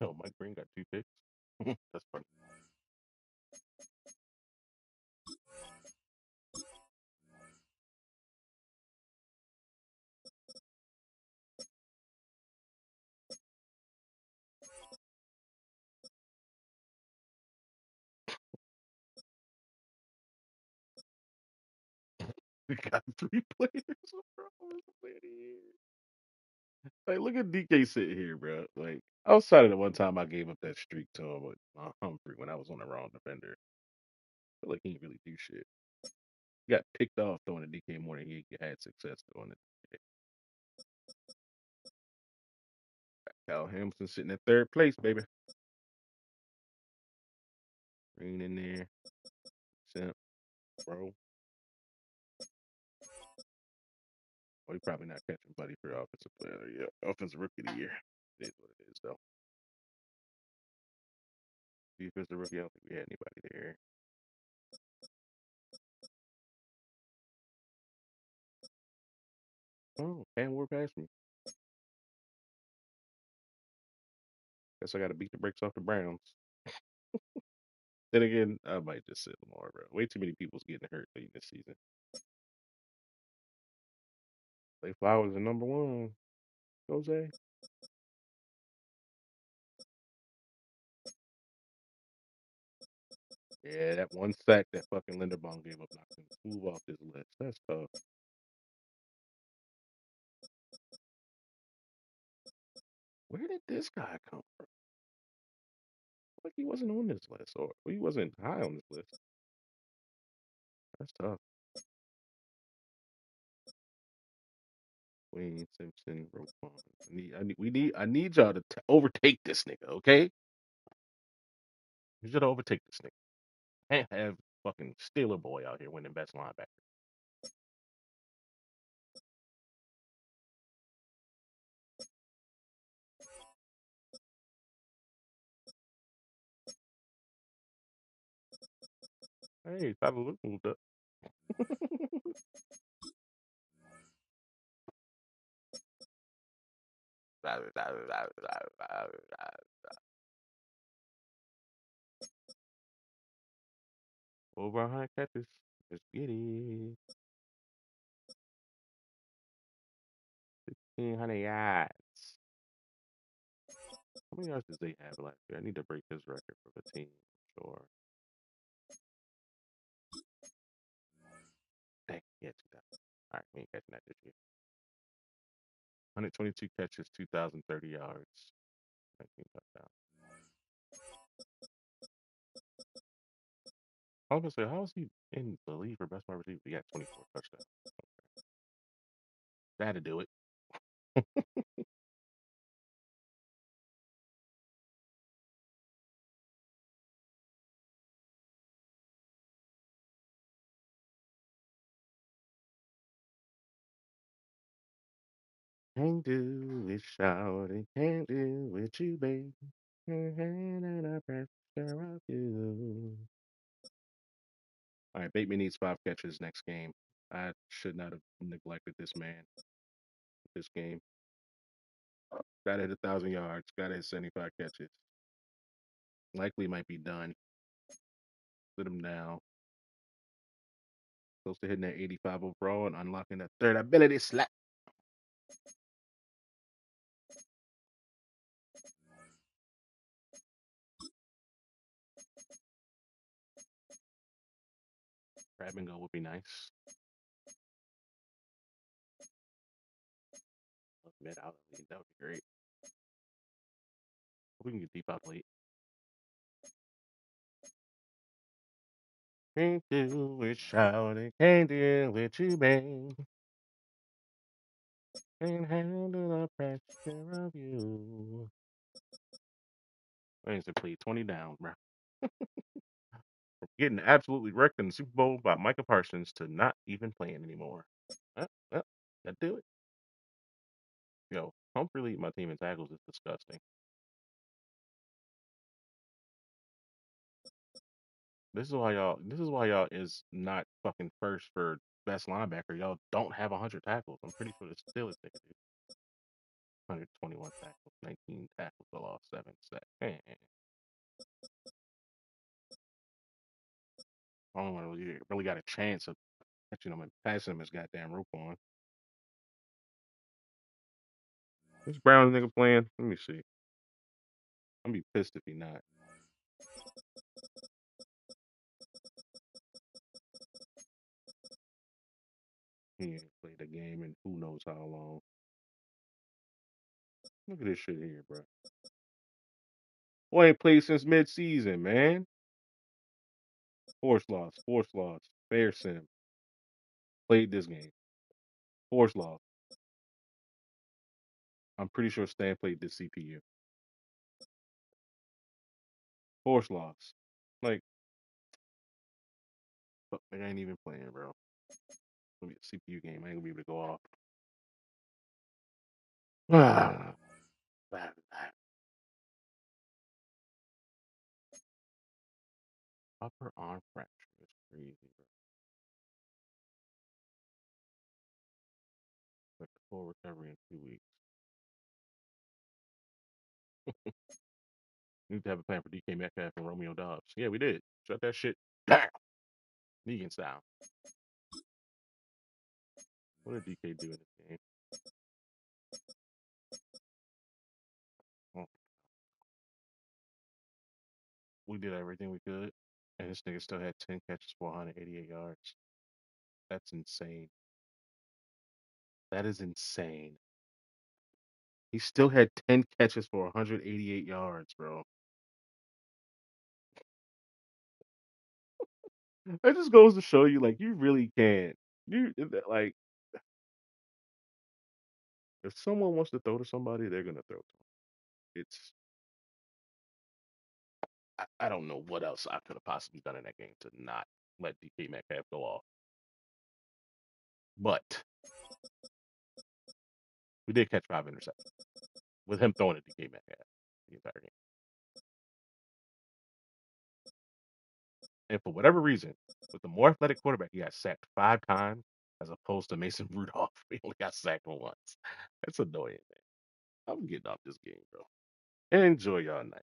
Oh, Mike Green got 2 picks. That's funny. We got 3 players. Bro. Like, look at DK sitting here, bro. Like, outside of the one time I gave up that streak to him with Humphrey when I was on the wrong defender, I feel like he didn't really do shit. He got picked off throwing the DK more than he had success doing it. Cal Hamilton sitting in third place, baby. Green in there. Simp, bro. Well, he probably not catching Buddy for offensive player. Yeah, offensive rookie of the year. It is what it is, though. Defensive rookie, I don't think we had anybody there. Oh, Cam Ward past me. Guess I got to beat the brakes off the Browns. Then again, I might just sit Lamar, bro. Way too many people's getting hurt late this season. Clay Flowers are number one. Jose. Yeah, that one sack that fucking Linderbaum gave up knocked him smooth off this list. That's tough. Where did this guy come from? Like he wasn't on this list, or he wasn't high on this list. That's tough. Wayne Simpson, Roquan. I need y'all to overtake this nigga, okay? You should overtake this nigga. Can't have fucking Steeler boy out here winning best linebacker. Hey, Tyler Luke moved up. Over 100 catches. Let's get it. 1,500 yards. How many yards does they have last year? I need to break his record for the team. Sure. Dang, yeah, 2,000. All right, we ain't catching that this year. 122 catches, 2,030 yards. 19 touchdowns. I was gonna say, how is he in the league for best wide receiver? He got 24 touchdowns. That to do it. Can't do it, shouting. Can't do with you, babe. And I pressure of you. All right, Bateman needs 5 catches next game. I should not have neglected this man this game. Got to hit 1,000 yards. Got to hit 75 catches. Likely might be done. Sit him down. Close to hitting that 85 overall and unlocking that third ability slap. Grab and go would be nice. Mid out, that would be great. We can get deep out late. Can't do it, shouting. Can't deal with you, babe. Can't handle the pressure of you. I used to play 20 down, bro. Getting absolutely wrecked in the Super Bowl by Micah Parsons to not even playing anymore. That do it. Yo, Humphrey lead my team in tackles is disgusting. This is why y'all is not fucking first for best linebacker. Y'all don't have 100 tackles. I'm pretty sure the Steelers nigga do. 121 tackles, 19 tackles for loss, 7 sacks. Man, I don't really got a chance of catching him and passing him his goddamn rope on. This Brown nigga playing? Let me see. I'm gonna be pissed if he not. He ain't played a game in who knows how long. Look at this shit here, bro. Boy ain't played since mid-season, man. Force loss. Fair sim. Played this game. Force loss. I'm pretty sure Stan played this CPU. Force loss. Like, fuck, I ain't even playing, bro. It's gonna be a CPU game. I ain't gonna be able to go off. Upper arm fracture is crazy, bro. Like full recovery in 2 weeks. We need to have a plan for DK Metcalf and Romeo Dobbs. Yeah, we did. Shut that shit down. Negan style. What did DK do in this game? Well, we did everything we could, and this nigga still had 10 catches for 188 yards. That's insane. That is insane. He still had 10 catches for 188 yards, bro. That just goes to show you, like, you really can't. Like, if someone wants to throw to somebody, they're gonna throw to them. It's I don't know what else I could have possibly done in that game to not let DK Metcalf go off. But we did catch 5 interceptions with him throwing at DK Metcalf the entire game. And for whatever reason, with the more athletic quarterback, he got sacked 5 times as opposed to Mason Rudolph. He only got sacked once. That's annoying, man. I'm getting off this game, bro. Enjoy y'all night.